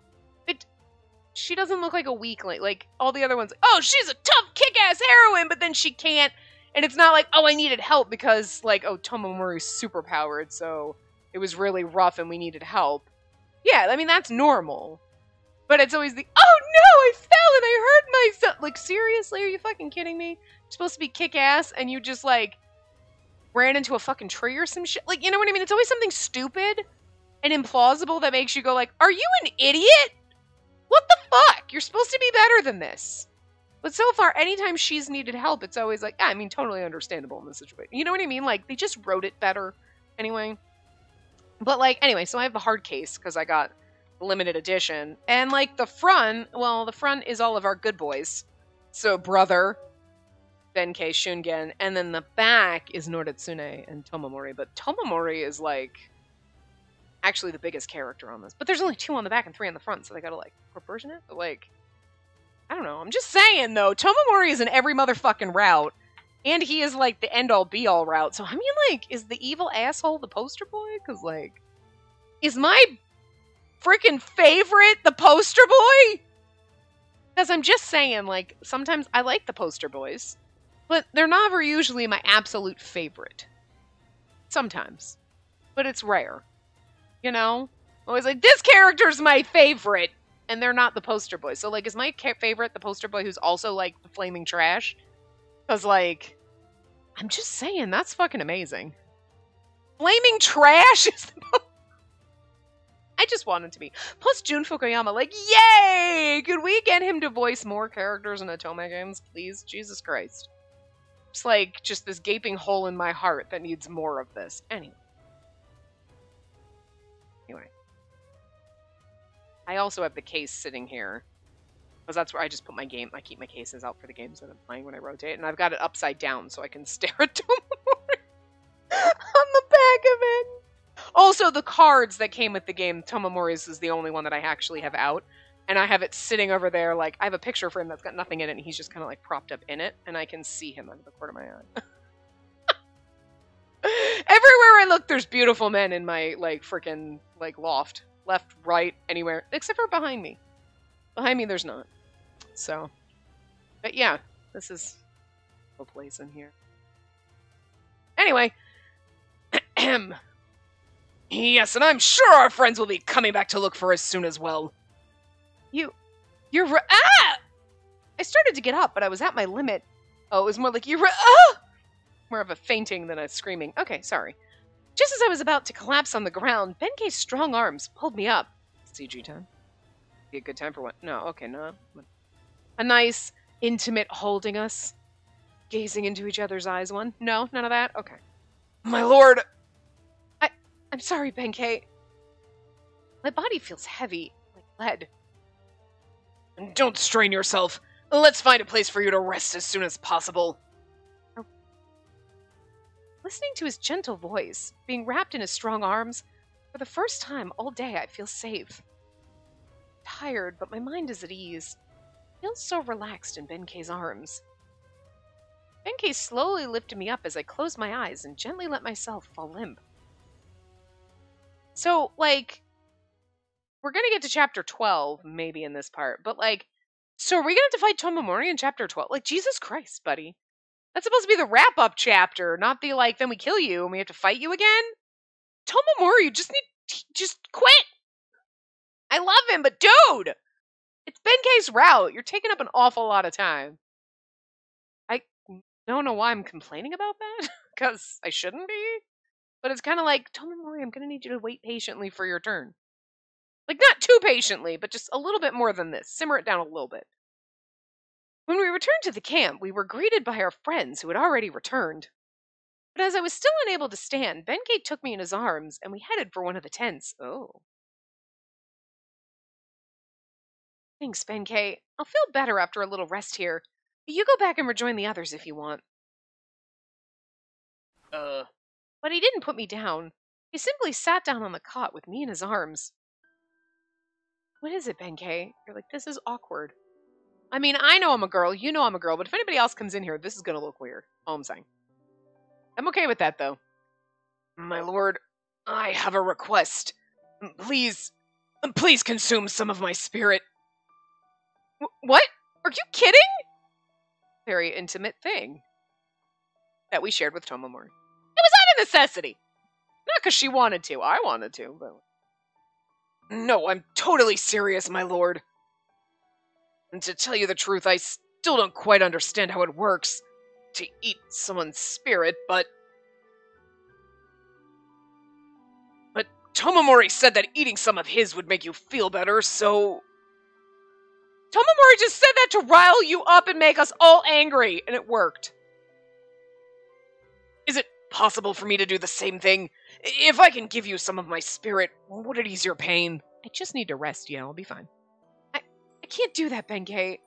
she doesn't look like a weakling. Like, all the other ones, oh, she's a tough, kick-ass heroine, but then she can't. And it's not like, oh, I needed help because, like, oh, Tomomori's super powered, so it was really rough and we needed help. Yeah, I mean, that's normal. But it's always the, oh no, I fell and I hurt myself. Like, seriously? Are you fucking kidding me? You're supposed to be kick-ass and you just, like, ran into a fucking tree or some shit? Like, you know what I mean? It's always something stupid and implausible that makes you go like, are you an idiot? What the fuck? You're supposed to be better than this. But so far, anytime she's needed help, it's always like, I mean, totally understandable in this situation. You know what I mean? Like, they just wrote it better. Anyway. But, like, anyway, so I have the hard case because I got the limited edition. And, like, the front, well, the front is all of our good boys. So, Brother, Benkei, Shungen, and then the back is Noritsune and Tomomori. But Tomomori is, like, actually the biggest character on this. But there's only 2 on the back and 3 on the front, so they gotta, like, proportion it. But, like, I don't know. I'm just saying, though, Tomomori is in every motherfucking route. And he is, like, the end-all, be-all route. So, I mean, like, is the evil asshole the poster boy? Because, like, is my freaking favorite the poster boy? Because I'm just saying, like, sometimes I like the poster boys. But they're never usually my absolute favorite. Sometimes. But it's rare. You know? Always like, this character's my favorite! And they're not the poster boy. So, like, is my favorite the poster boy who's also, like, the flaming trash? Because, like, I'm just saying, that's fucking amazing. Flaming trash is the I just want him to be. Plus, Jun Fukuyama, like, yay! Could we get him to voice more characters in Otome games, please? Jesus Christ. It's like, just this gaping hole in my heart that needs more of this. Anyway. I also have the case sitting here. Because that's where I just put my game. I keep my cases out for the games that I'm playing when I rotate. And I've got it upside down so I can stare at Tomomori on the back of it. Also, the cards that came with the game, Tomomori's is the only one that I actually have out. And I have it sitting over there. Like, I have a picture for him that's got nothing in it. And he's just kind of like propped up in it. And I can see him out of the corner of my eye. Everywhere I look, there's beautiful men in my, like, freaking, like, loft. Left, right, anywhere. Except for behind me. Behind me, there's not. So. But yeah, this is a place in here. Anyway. Yes, and I'm sure our friends will be coming back to look for us soon as well. You're ah! I started to get up, but I was at my limit. Oh, it was more like, more of a fainting than a screaming. Okay, sorry. Just as I was about to collapse on the ground, Benkei's strong arms pulled me up. CG time? Be a good time for what? No, okay, no. A nice, intimate holding us. Gazing into each other's eyes one. No, none of that? Okay. My lord! I'm sorry, Benkei. My body feels heavy, like lead. And don't strain yourself. Let's find a place for you to rest as soon as possible. Listening to his gentle voice, being wrapped in his strong arms, for the first time all day I feel safe. Tired, but my mind is at ease. I feel so relaxed in Benkei's arms. Benkei slowly lifted me up as I closed my eyes and gently let myself fall limp. So, like, we're gonna get to chapter 12, maybe, in this part, but, like, so are we gonna have to fight Tomomori in chapter 12? Like, Jesus Christ, buddy. That's supposed to be the wrap-up chapter, not the, like, then we kill you and we have to fight you again? Tomomori, you just quit! I love him, but dude! It's Benkei's route. You're taking up an awful lot of time. I don't know why I'm complaining about that, because I shouldn't be. But it's kind of like, Tomomori, I'm going to need you to wait patiently for your turn. Like, not too patiently, but just a little bit more than this. Simmer it down a little bit. When we returned to the camp, we were greeted by our friends who had already returned. But as I was still unable to stand, Benkei took me in his arms, and we headed for one of the tents. Oh. Thanks, Benkei. I'll feel better after a little rest here. You go back and rejoin the others if you want. But he didn't put me down. He simply sat down on the cot with me in his arms. What is it, Benkei? You're like, this is awkward. I mean, I know I'm a girl, you know I'm a girl, but if anybody else comes in here, this is gonna look weird. All I'm saying. I'm okay with that, though. My lord, I have a request. Please consume some of my spirit. What? Are you kidding? Very intimate thing that we shared with Tomomori. It was out of necessity. Not because she wanted to. I wanted to, but... No, I'm totally serious, my lord. And to tell you the truth, I still don't quite understand how it works to eat someone's spirit, but Tomomori said that eating some of his would make you feel better, so... Tomomori just said that to rile you up and make us all angry, and it worked. Is it possible for me to do the same thing? If I can give you some of my spirit, would it ease your pain? I just need to rest, I'll be fine. I can't do that, Benkei.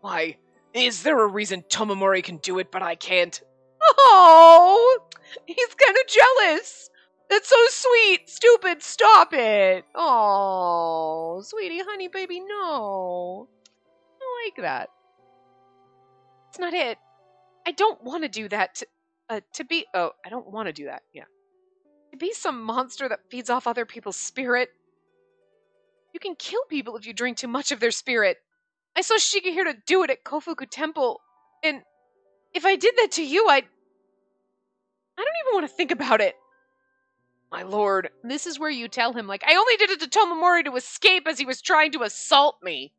Why? Is there a reason Tomomori can do it, but I can't? Oh! He's kind of jealous! That's so sweet! Stupid, stop it! Oh, sweetie, honey, baby, no. I don't like that. It's not it. I don't want to do that to be... Oh, I don't want to do that, yeah. To be some monster that feeds off other people's spirit. You can kill people if you drink too much of their spirit. I saw Shigehira do it at Kofuku Temple, and if I did that to you, I don't even want to think about it. My lord, this is where you tell him, like, I only did it to Tomomori to escape as he was trying to assault me.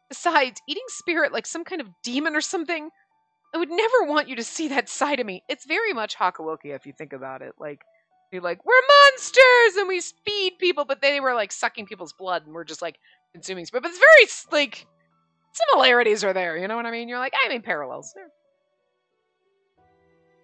Besides, eating spirit like some kind of demon or something, I would never want you to see that side of me. It's very much Hakawoki if you think about it. Like, you're like, we're monsters and we feed people, but they were like sucking people's blood and we're just like consuming spirit. But it's very, like, similarities are there, you know what I mean? You're like, I mean parallels. Yeah.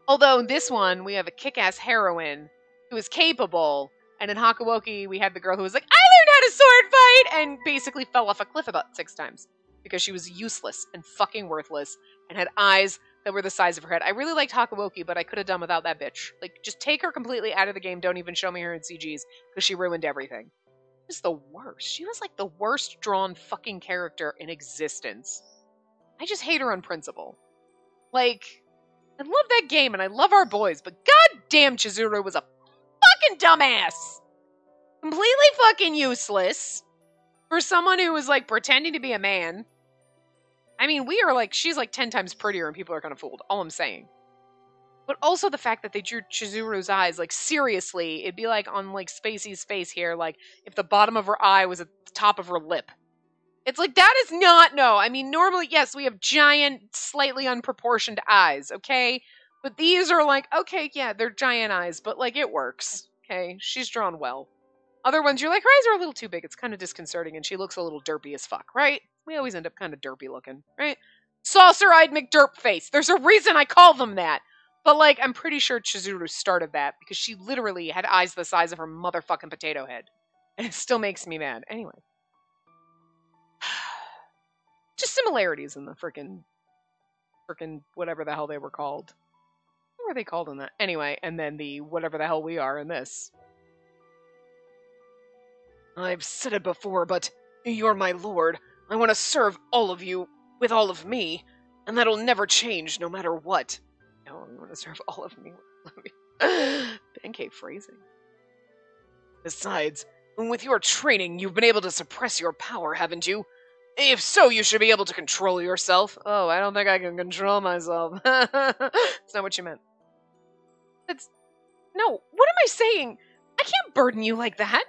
Although in this one, we have a kick-ass heroine who is capable, and in Hakawoki, we had the girl who was like, I learned how to sword fight, and basically fell off a cliff about 6 times. Because she was useless and fucking worthless, and had eyes that were the size of her head. I really liked Hakawoki, but I could have done without that bitch. Like, just take her completely out of the game, don't even show me her in CGs, because she ruined everything. She was the worst. She was like the worst drawn fucking character in existence. I just hate her on principle. Like... I love that game, and I love our boys, but goddamn Chizuru was a fucking dumbass! Completely fucking useless for someone who was, like, pretending to be a man. I mean, we are, like, she's, like, 10 times prettier, and people are kind of fooled. All I'm saying. But also the fact that they drew Chizuru's eyes, like, seriously, it'd be like on, like, Spacey's face here, like, if the bottom of her eye was at the top of her lip. It's like, that is not, no. I mean, normally, yes, we have giant, slightly unproportioned eyes, okay? But these are like, okay, yeah, they're giant eyes, but, like, it works, okay? She's drawn well. Other ones, you're like, her eyes are a little too big. It's kind of disconcerting, and she looks a little derpy as fuck, right? We always end up kind of derpy looking, right? Saucer-eyed McDerp face. There's a reason I call them that. But, like, I'm pretty sure Chizuru started that, because she literally had eyes the size of her motherfucking potato head. And it still makes me mad. Anyway. Just similarities in the frickin' whatever the hell they were called. What were they called in that? Anyway, and then the whatever the hell we are in this. I've said it before, but you're my lord. I want to serve all of you with all of me, and that'll never change no matter what. No, I want to serve all of me. Benkei phrasing. Besides, with your training, you've been able to suppress your power, haven't you? If so, you should be able to control yourself. Oh, I don't think I can control myself. That's not what you meant. No, what am I saying? I can't burden you like that.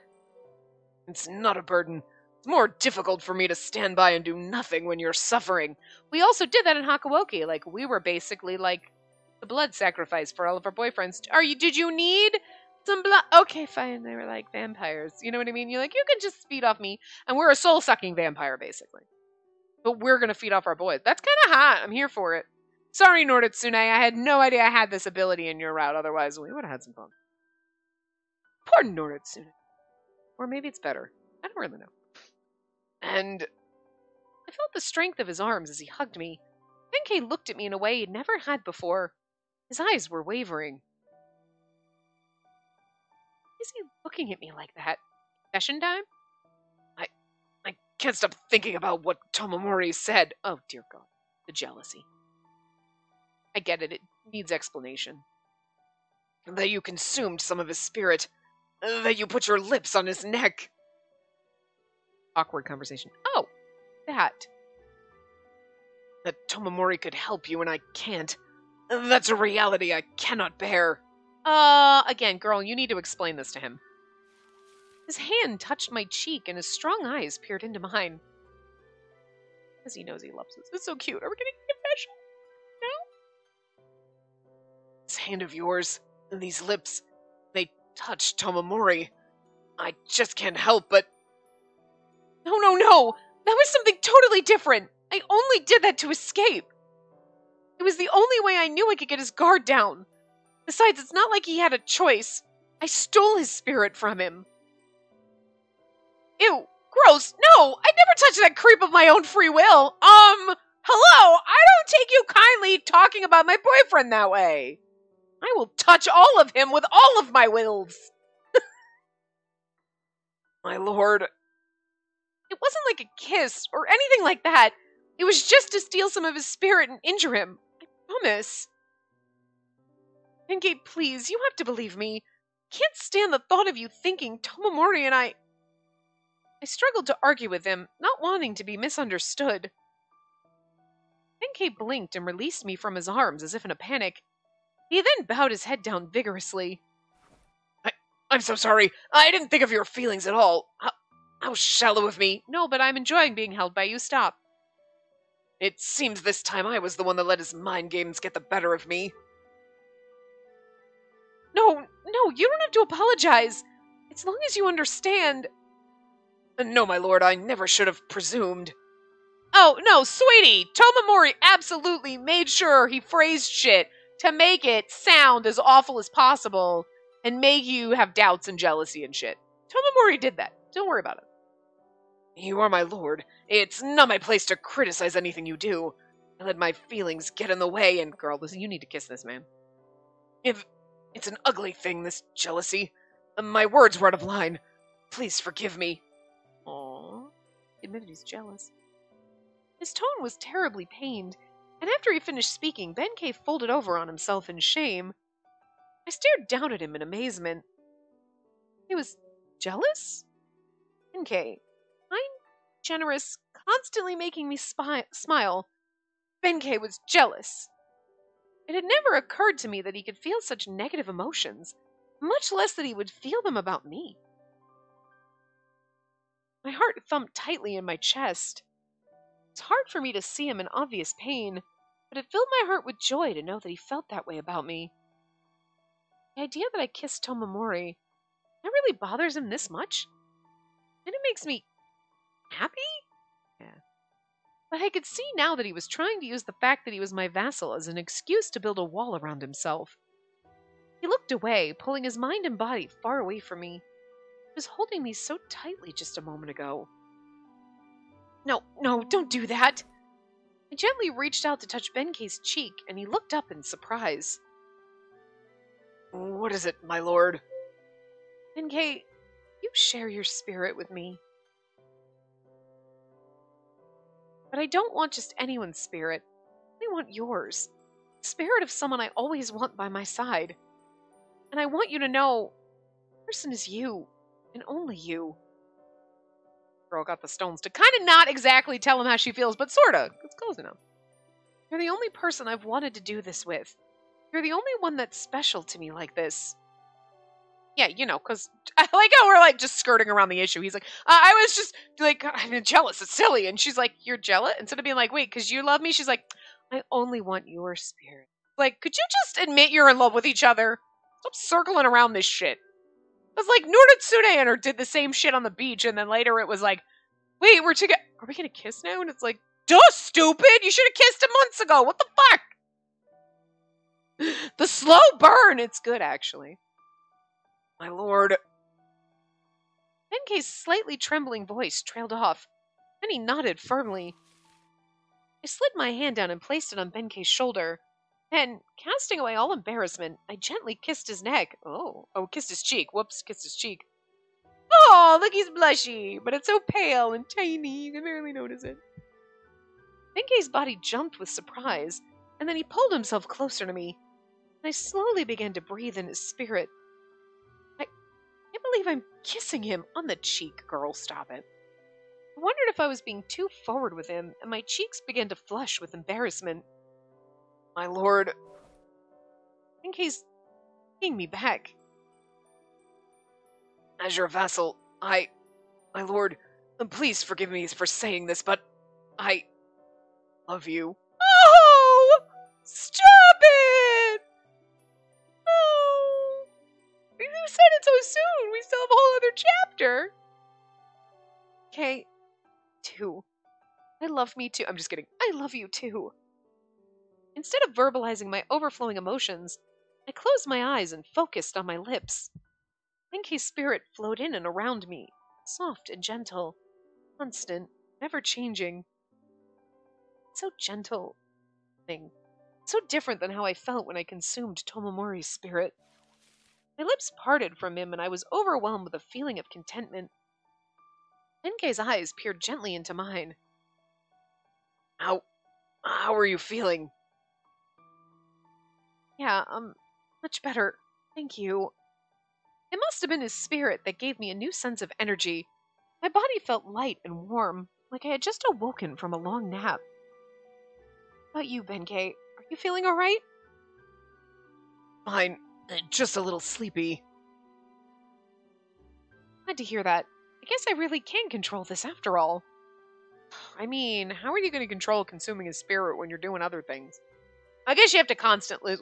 It's not a burden. It's more difficult for me to stand by and do nothing when you're suffering. We also did that in Hakawoki. Like, we were basically like the blood sacrifice for all of our boyfriends. Did you need some blood? Okay, fine. They were like vampires. You know what I mean? You're like, you can just feed off me. And we're a soul-sucking vampire, basically. But we're going to feed off our boys. That's kind of hot. I'm here for it. Sorry, Noritsune. I had no idea I had this ability in your route. Otherwise, we would have had some fun. Poor Noritsune. Or maybe it's better. I don't really know. And I felt the strength of his arms as he hugged me. Benkei looked at me in a way he'd never had before. His eyes were wavering. Why is he looking at me like that? Session time? I can't stop thinking about what Tomomori said. Oh, dear God. The jealousy. I get it. It needs explanation. That you consumed some of his spirit. That you put your lips on his neck. Awkward conversation. Oh, that? That Tomomori could help you and I can't. That's a reality I cannot bear. Again, girl, you need to explain this to him. His hand touched my cheek and his strong eyes peered into mine. Because he knows he loves us. It's so cute. Are we getting a confession? No? This hand of yours, and these lips, they touch Tomomori. I just can't help but... No. That was something totally different. I only did that to escape. It was the only way I knew I could get his guard down. Besides, it's not like he had a choice. I stole his spirit from him. Ew, gross. No, I never touched that creep of my own free will. Hello, I don't take you kindly talking about my boyfriend that way. I will touch all of him with all of my wills. My lord... It wasn't like a kiss or anything like that. It was just to steal some of his spirit and injure him. I promise. Senki, please, you have to believe me. I can't stand the thought of you thinking Tomomori and I struggled to argue with him, not wanting to be misunderstood. Senki blinked and released me from his arms as if in a panic. He then bowed his head down vigorously. I'm so sorry. I didn't think of your feelings at all. How shallow of me. No, but I'm enjoying being held by you. Stop. It seems this time I was the one that let his mind games get the better of me. No, you don't have to apologize. As long as you understand. No, my lord, I never should have presumed. Oh, no, sweetie. Tomomori absolutely made sure he phrased shit to make it sound as awful as possible and make you have doubts and jealousy and shit. Tomomori did that. Don't worry about it. You are my lord. It's not my place to criticize anything you do. I let my feelings get in the way and... Girl, listen, you need to kiss this man. If it's an ugly thing, this jealousy. My words were out of line. Please forgive me. Aww. He admitted he's jealous. His tone was terribly pained, and after he finished speaking, Benkei folded over on himself in shame. I stared down at him in amazement. He was jealous? Benkei, kind, generous, constantly making me smile. Benkei was jealous. It had never occurred to me that he could feel such negative emotions, much less that he would feel them about me. My heart thumped tightly in my chest. It's hard for me to see him in obvious pain, but it filled my heart with joy to know that he felt that way about me. The idea that I kissed Tomomori, that really bothers him this much? And it makes me happy? Yeah. But I could see now that he was trying to use the fact that he was my vassal as an excuse to build a wall around himself. He looked away, pulling his mind and body far away from me. He was holding me so tightly just a moment ago. No, don't do that. I gently reached out to touch Benkei's cheek, and he looked up in surprise. What is it, my lord? Benkei, you share your spirit with me. But I don't want just anyone's spirit. I want yours. The spirit of someone I always want by my side. And I want you to know, the person is you, and only you. Girl got the stones to kind of not exactly tell him how she feels, but sort of. It's close enough. You're the only person I've wanted to do this with. You're the only one that's special to me like this. Yeah, you know, because I like how we're like just skirting around the issue. He's like, I was just like, I'm jealous. It's silly. And she's like, you're jealous? Instead of being like, wait, because you love me? She's like, I only want your spirit. Like, could you just admit you're in love with each other? Stop circling around this shit. It was like Noritsune and her did the same shit on the beach, and then later it was like, wait, we're together. Are we gonna kiss now? And it's like, duh, stupid! You should have kissed him months ago. What the fuck? The slow burn. It's good, actually. My lord. Benkei's slightly trembling voice trailed off. Then he nodded firmly. I slid my hand down and placed it on Benkei's shoulder. Then, casting away all embarrassment, I gently kissed his neck. Oh, kissed his cheek. Whoops, kissed his cheek. Oh, look, he's blushy, but it's so pale and tiny, you can barely notice it. Benkei's body jumped with surprise, and then he pulled himself closer to me, and I slowly began to breathe in his spirit. I can't believe I'm kissing him on the cheek, girl, stop it. I wondered if I was being too forward with him, and my cheeks began to flush with embarrassment. My lord. Benkei's taking me back. As your vassal, my lord, please forgive me for saying this, but I love you. Oh! Stop it! Oh! You said it so soon! We still have a whole other chapter! Okay, too. I love me too. I'm just kidding. I love you too. Instead of verbalizing my overflowing emotions, I closed my eyes and focused on my lips. Benkei's spirit flowed in and around me, soft and gentle, constant, never changing. So gentle, thing. So different than how I felt when I consumed Tomomori's spirit. My lips parted from him, and I was overwhelmed with a feeling of contentment. Benkei's eyes peered gently into mine. How are you feeling? Yeah, much better. Thank you. It must have been his spirit that gave me a new sense of energy. My body felt light and warm, like I had just awoken from a long nap. How about you, Benkei? Are you feeling alright? Fine, just a little sleepy. Glad to hear that. I guess I really can control this after all. I mean, how are you going to control consuming his spirit when you're doing other things? I guess you have to constantly,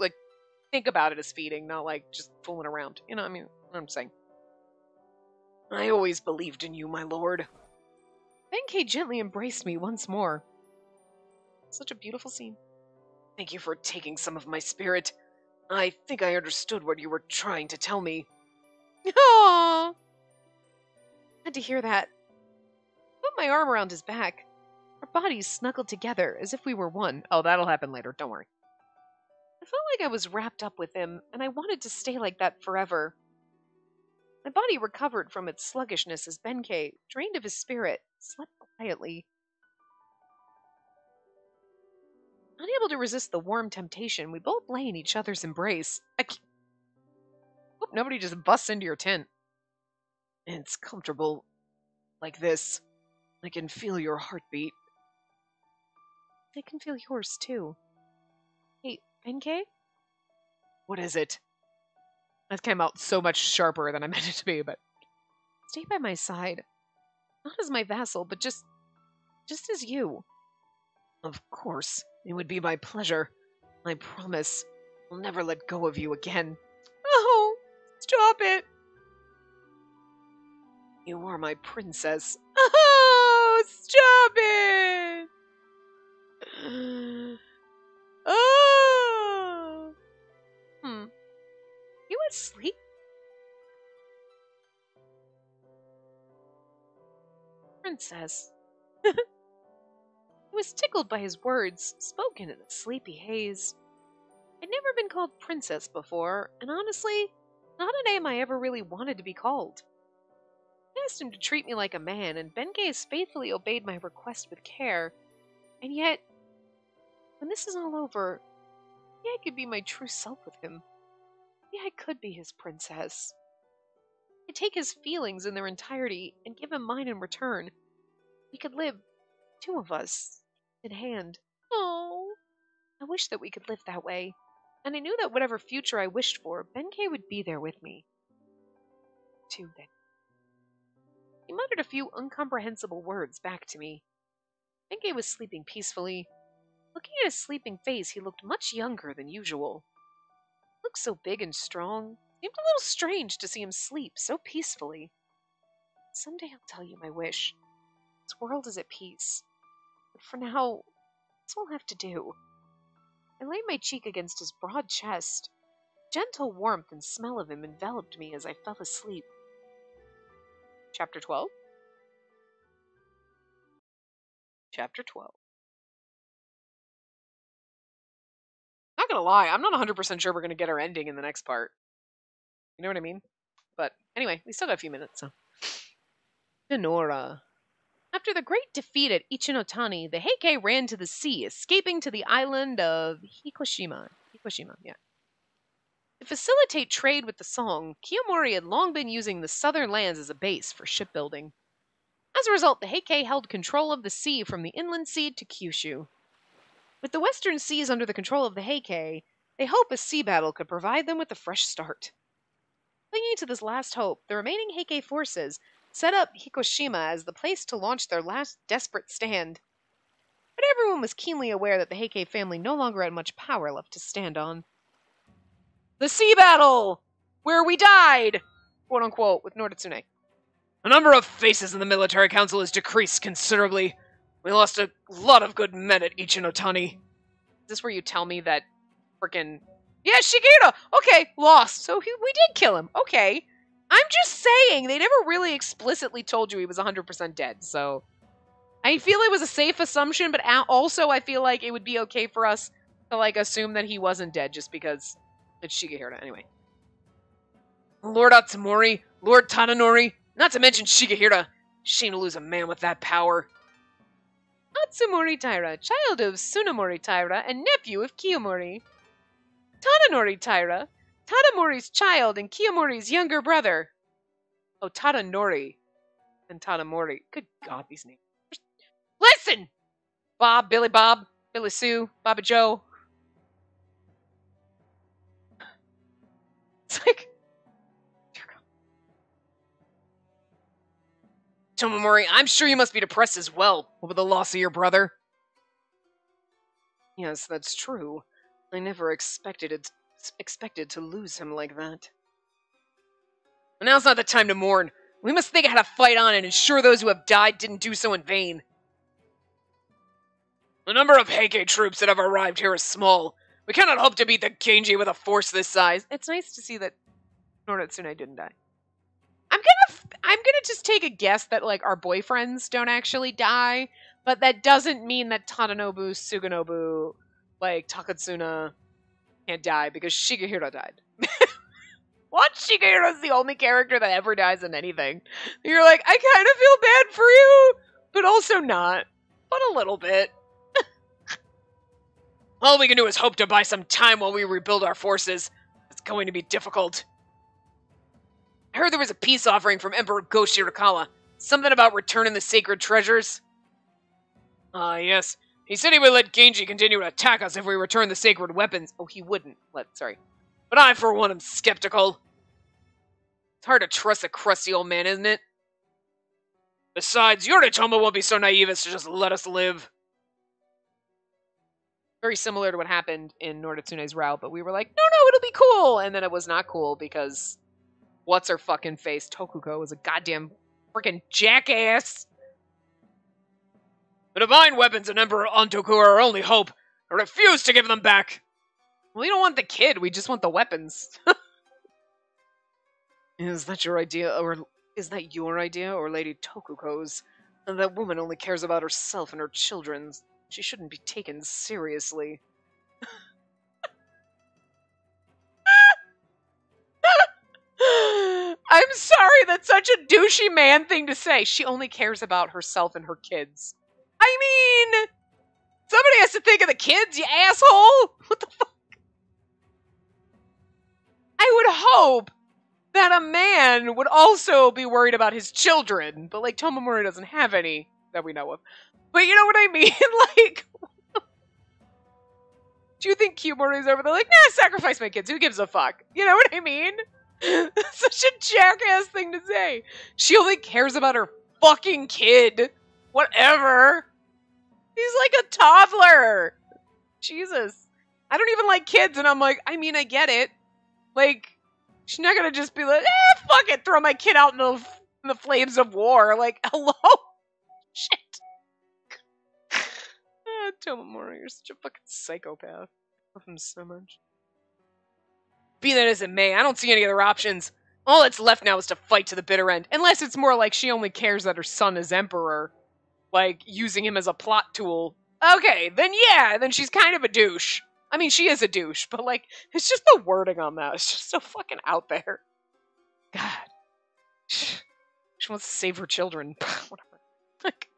think about it as feeding, not, just fooling around. You know what I mean? What I'm saying. I always believed in you, my lord. Benkei gently embraced me once more. Such a beautiful scene. Thank you for taking some of my spirit. I think I understood what you were trying to tell me. Aww! Glad to hear that. I put my arm around his back. Our bodies snuggled together as if we were one. Oh, that'll happen later, don't worry. I felt like I was wrapped up with him, and I wanted to stay like that forever. My body recovered from its sluggishness as Benkei, drained of his spirit, slept quietly. Unable to resist the warm temptation, we both lay in each other's embrace. Hope nobody just busts into your tent. It's comfortable like this. I can feel your heartbeat. I can feel yours, too. Hey, Benkei? What is it? That came out so much sharper than I meant it to be, but... Stay by my side. Not as my vassal, but just as you. Of course. It would be my pleasure. I promise. I'll never let go of you again. Oh, stop it. You are my princess. Oh, stop it. Oh. You asleep? Princess. I was tickled by his words, spoken in a sleepy haze. I'd never been called princess before, and honestly, not a name I ever really wanted to be called. I asked him to treat me like a man, and Benkei has faithfully obeyed my request with care. And yet, when this is all over, maybe I could be my true self with him. Maybe I could be his princess. I could take his feelings in their entirety and give him mine in return. We could live, two of us, in hand. Oh, I wish that we could live that way. And I knew that whatever future I wished for, Benkei would be there with me. Too, then. He muttered a few incomprehensible words back to me. Benkei was sleeping peacefully. Looking at his sleeping face, he looked much younger than usual. He looked so big and strong. It seemed a little strange to see him sleep so peacefully. Someday I'll tell you my wish. This world is at peace. But for now, this will have to do. I laid my cheek against his broad chest. Gentle warmth and smell of him enveloped me as I fell asleep. Chapter 12? Chapter 12. Not gonna lie, I'm not 100% sure we're gonna get our ending in the next part. You know what I mean? But anyway, we still got a few minutes, so. Denora. After the great defeat at Ichinotani, the Heike ran to the sea, escaping to the island of Hikoshima. Yeah. To facilitate trade with the Song, Kiyomori had long been using the southern lands as a base for shipbuilding. As a result, the Heike held control of the sea from the inland sea to Kyushu. With the western seas under the control of the Heike, they hope a sea battle could provide them with a fresh start. Clinging to this last hope, the remaining Heike forces set up Hikoshima as the place to launch their last desperate stand. But everyone was keenly aware that the Heike family no longer had much power left to stand on. The sea battle! Where we died! Quote unquote, with Noritsune. The number of faces in the military council has decreased considerably. We lost a lot of good men at Ichinotani. Is this where you tell me that frickin'... Yeah, Shigeru! Okay, lost. So we did kill him. Okay. I'm just saying, they never really explicitly told you he was 100% dead, so... I feel it was a safe assumption, but also I feel like it would be okay for us to, like, assume that he wasn't dead just because it's Shigehira. Anyway. Lord Atsumori, Lord Tadanori, not to mention Shigehira. Shame to lose a man with that power. Atsumori Taira, child of Tsunamori Taira and nephew of Kiyomori. Tadanori Taira, Tadamori's child and Kiyomori's younger brother. Oh, Tadanori and Tadamori. Good God, these names. Listen! Bob, Billy Sue, Baba Joe. It's like... Tomomori, I'm sure you must be depressed as well over the loss of your brother. Yes, that's true. I never expected to lose him like that. But now's not the time to mourn. We must think how to fight on and ensure those who have died didn't do so in vain. The number of Heike troops that have arrived here is small. We cannot hope to beat the Genji with a force this size. It's nice to see that Noritsune didn't die. I'm gonna just take a guess that, like, our boyfriends don't actually die, but that doesn't mean that Tadanobu, Suganobu, like, Takatsuna can't die, because Shigehira died. What? Shigehira's the only character that ever dies in anything. You're like, I kind of feel bad for you, but also not. But a little bit. All we can do is hope to buy some time while we rebuild our forces. It's going to be difficult. I heard there was a peace offering from Emperor Go Shirakawa. Something about returning the sacred treasures. Yes. He said he would let Genji continue to attack us if we return the sacred weapons. Oh, he wouldn't. Sorry. But I, for one, am skeptical. It's hard to trust a crusty old man, isn't it? Besides, Yoritomo won't be so naive as to just let us live. Very similar to what happened in Noritsune's route, but we were like, no, it'll be cool! And then it was not cool because... What's her fucking face? Tokuko was a goddamn freaking jackass. The divine weapons and Emperor Antoku are our only hope. I refuse to give them back. We don't want the kid, we just want the weapons. Is that your idea, or is that your idea, or Lady Tokuko's? And that woman only cares about herself and her children. She shouldn't be taken seriously. I'm sorry, that's such a douchey man thing to say. She only cares about herself and her kids. I mean, somebody has to think of the kids, you asshole! What the fuck? I would hope that a man would also be worried about his children, but, like, Tomomori doesn't have any that we know of. But you know what I mean? Like, do you think Kiyomori's over there like, nah, sacrifice my kids, who gives a fuck? You know what I mean? Such a jackass thing to say. She only cares about her fucking kid. Whatever. He's like a toddler. Jesus. I don't even like kids, and I'm like, I mean, I get it. Like, she's not gonna just be like, fuck it, throw my kid out in the flames of war. Like, hello? Shit. Tomomori, you're such a fucking psychopath. I love him so much. Be that as it may, I don't see any other options. All that's left now is to fight to the bitter end. Unless it's more like she only cares that her son is emperor. Like, using him as a plot tool. Okay, then yeah, then she's kind of a douche. I mean, she is a douche, but, like, it's just the wording on that. It's just so fucking out there. God. She wants to save her children. Whatever. Like,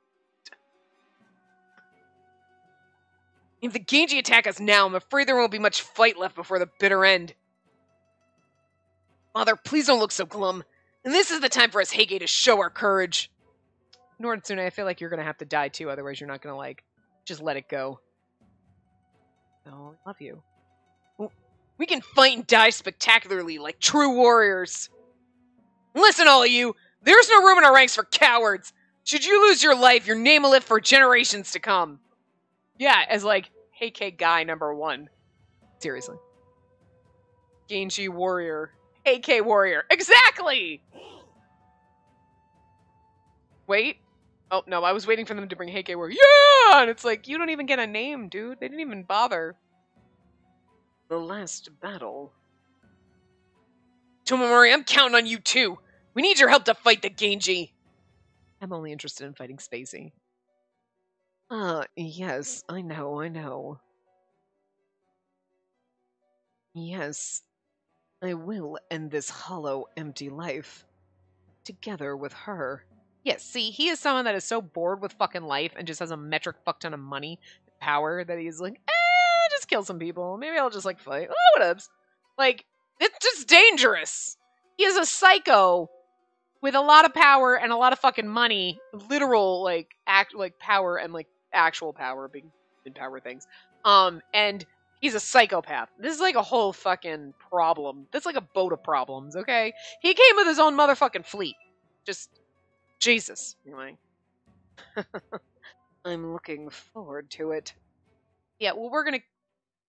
if the Genji attack us now, I'm afraid there won't be much fight left before the bitter end. Father, please don't look so glum. And this is the time for us Heike to show our courage. Noritsune, I feel like you're gonna have to die too, otherwise you're not gonna, like, just let it go. Oh, I love you. We can fight and die spectacularly like true warriors. Listen, all of you, there's no room in our ranks for cowards. Should you lose your life, your name will live for generations to come. Yeah, as, like, Heike guy #1. Seriously. Genji warrior. Heike warrior. Exactly! Wait. Oh, no, I was waiting for them to bring Heike warrior. Yeah! And it's like, you don't even get a name, dude. They didn't even bother. The last battle. Tomomori, I'm counting on you too. We need your help to fight the Genji. I'm only interested in fighting Spacey. Yes, I know. Yes, I will end this hollow, empty life. Together with her. Yes, see, he is someone that is so bored with fucking life and just has a metric fuck ton of money and power that he's like, just kill some people. Maybe I'll just, like, fight. Oh, whatevs. Like, It's just dangerous. he is a psycho with a lot of power and a lot of fucking money. Literal, like, power and, like, actual power, big power things. And he's a psychopath. This is like a whole fucking problem. That's like a boat of problems, okay? He came with his own motherfucking fleet. Just, Jesus. Anyway. I'm looking forward to it. Yeah, well, we're gonna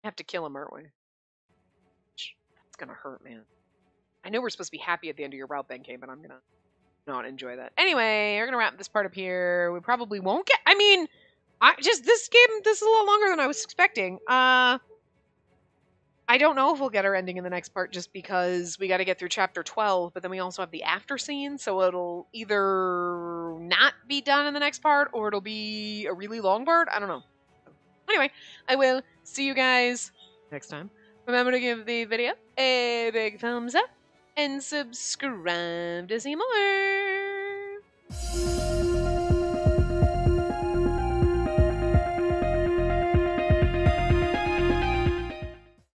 have to kill him, aren't we? It's gonna hurt, man. I know we're supposed to be happy at the end of your route, Benkei, but I'm gonna not enjoy that. Anyway, we're gonna wrap this part up here. We probably won't get... I mean, this is a lot longer than I was expecting. I don't know if we'll get our ending in the next part just because we got to get through chapter 12, but then we also have the after scene, so it'll either not be done in the next part or it'll be a really long part. I don't know. Anyway, I will see you guys next time. Remember to give the video a big thumbs up and subscribe to see more.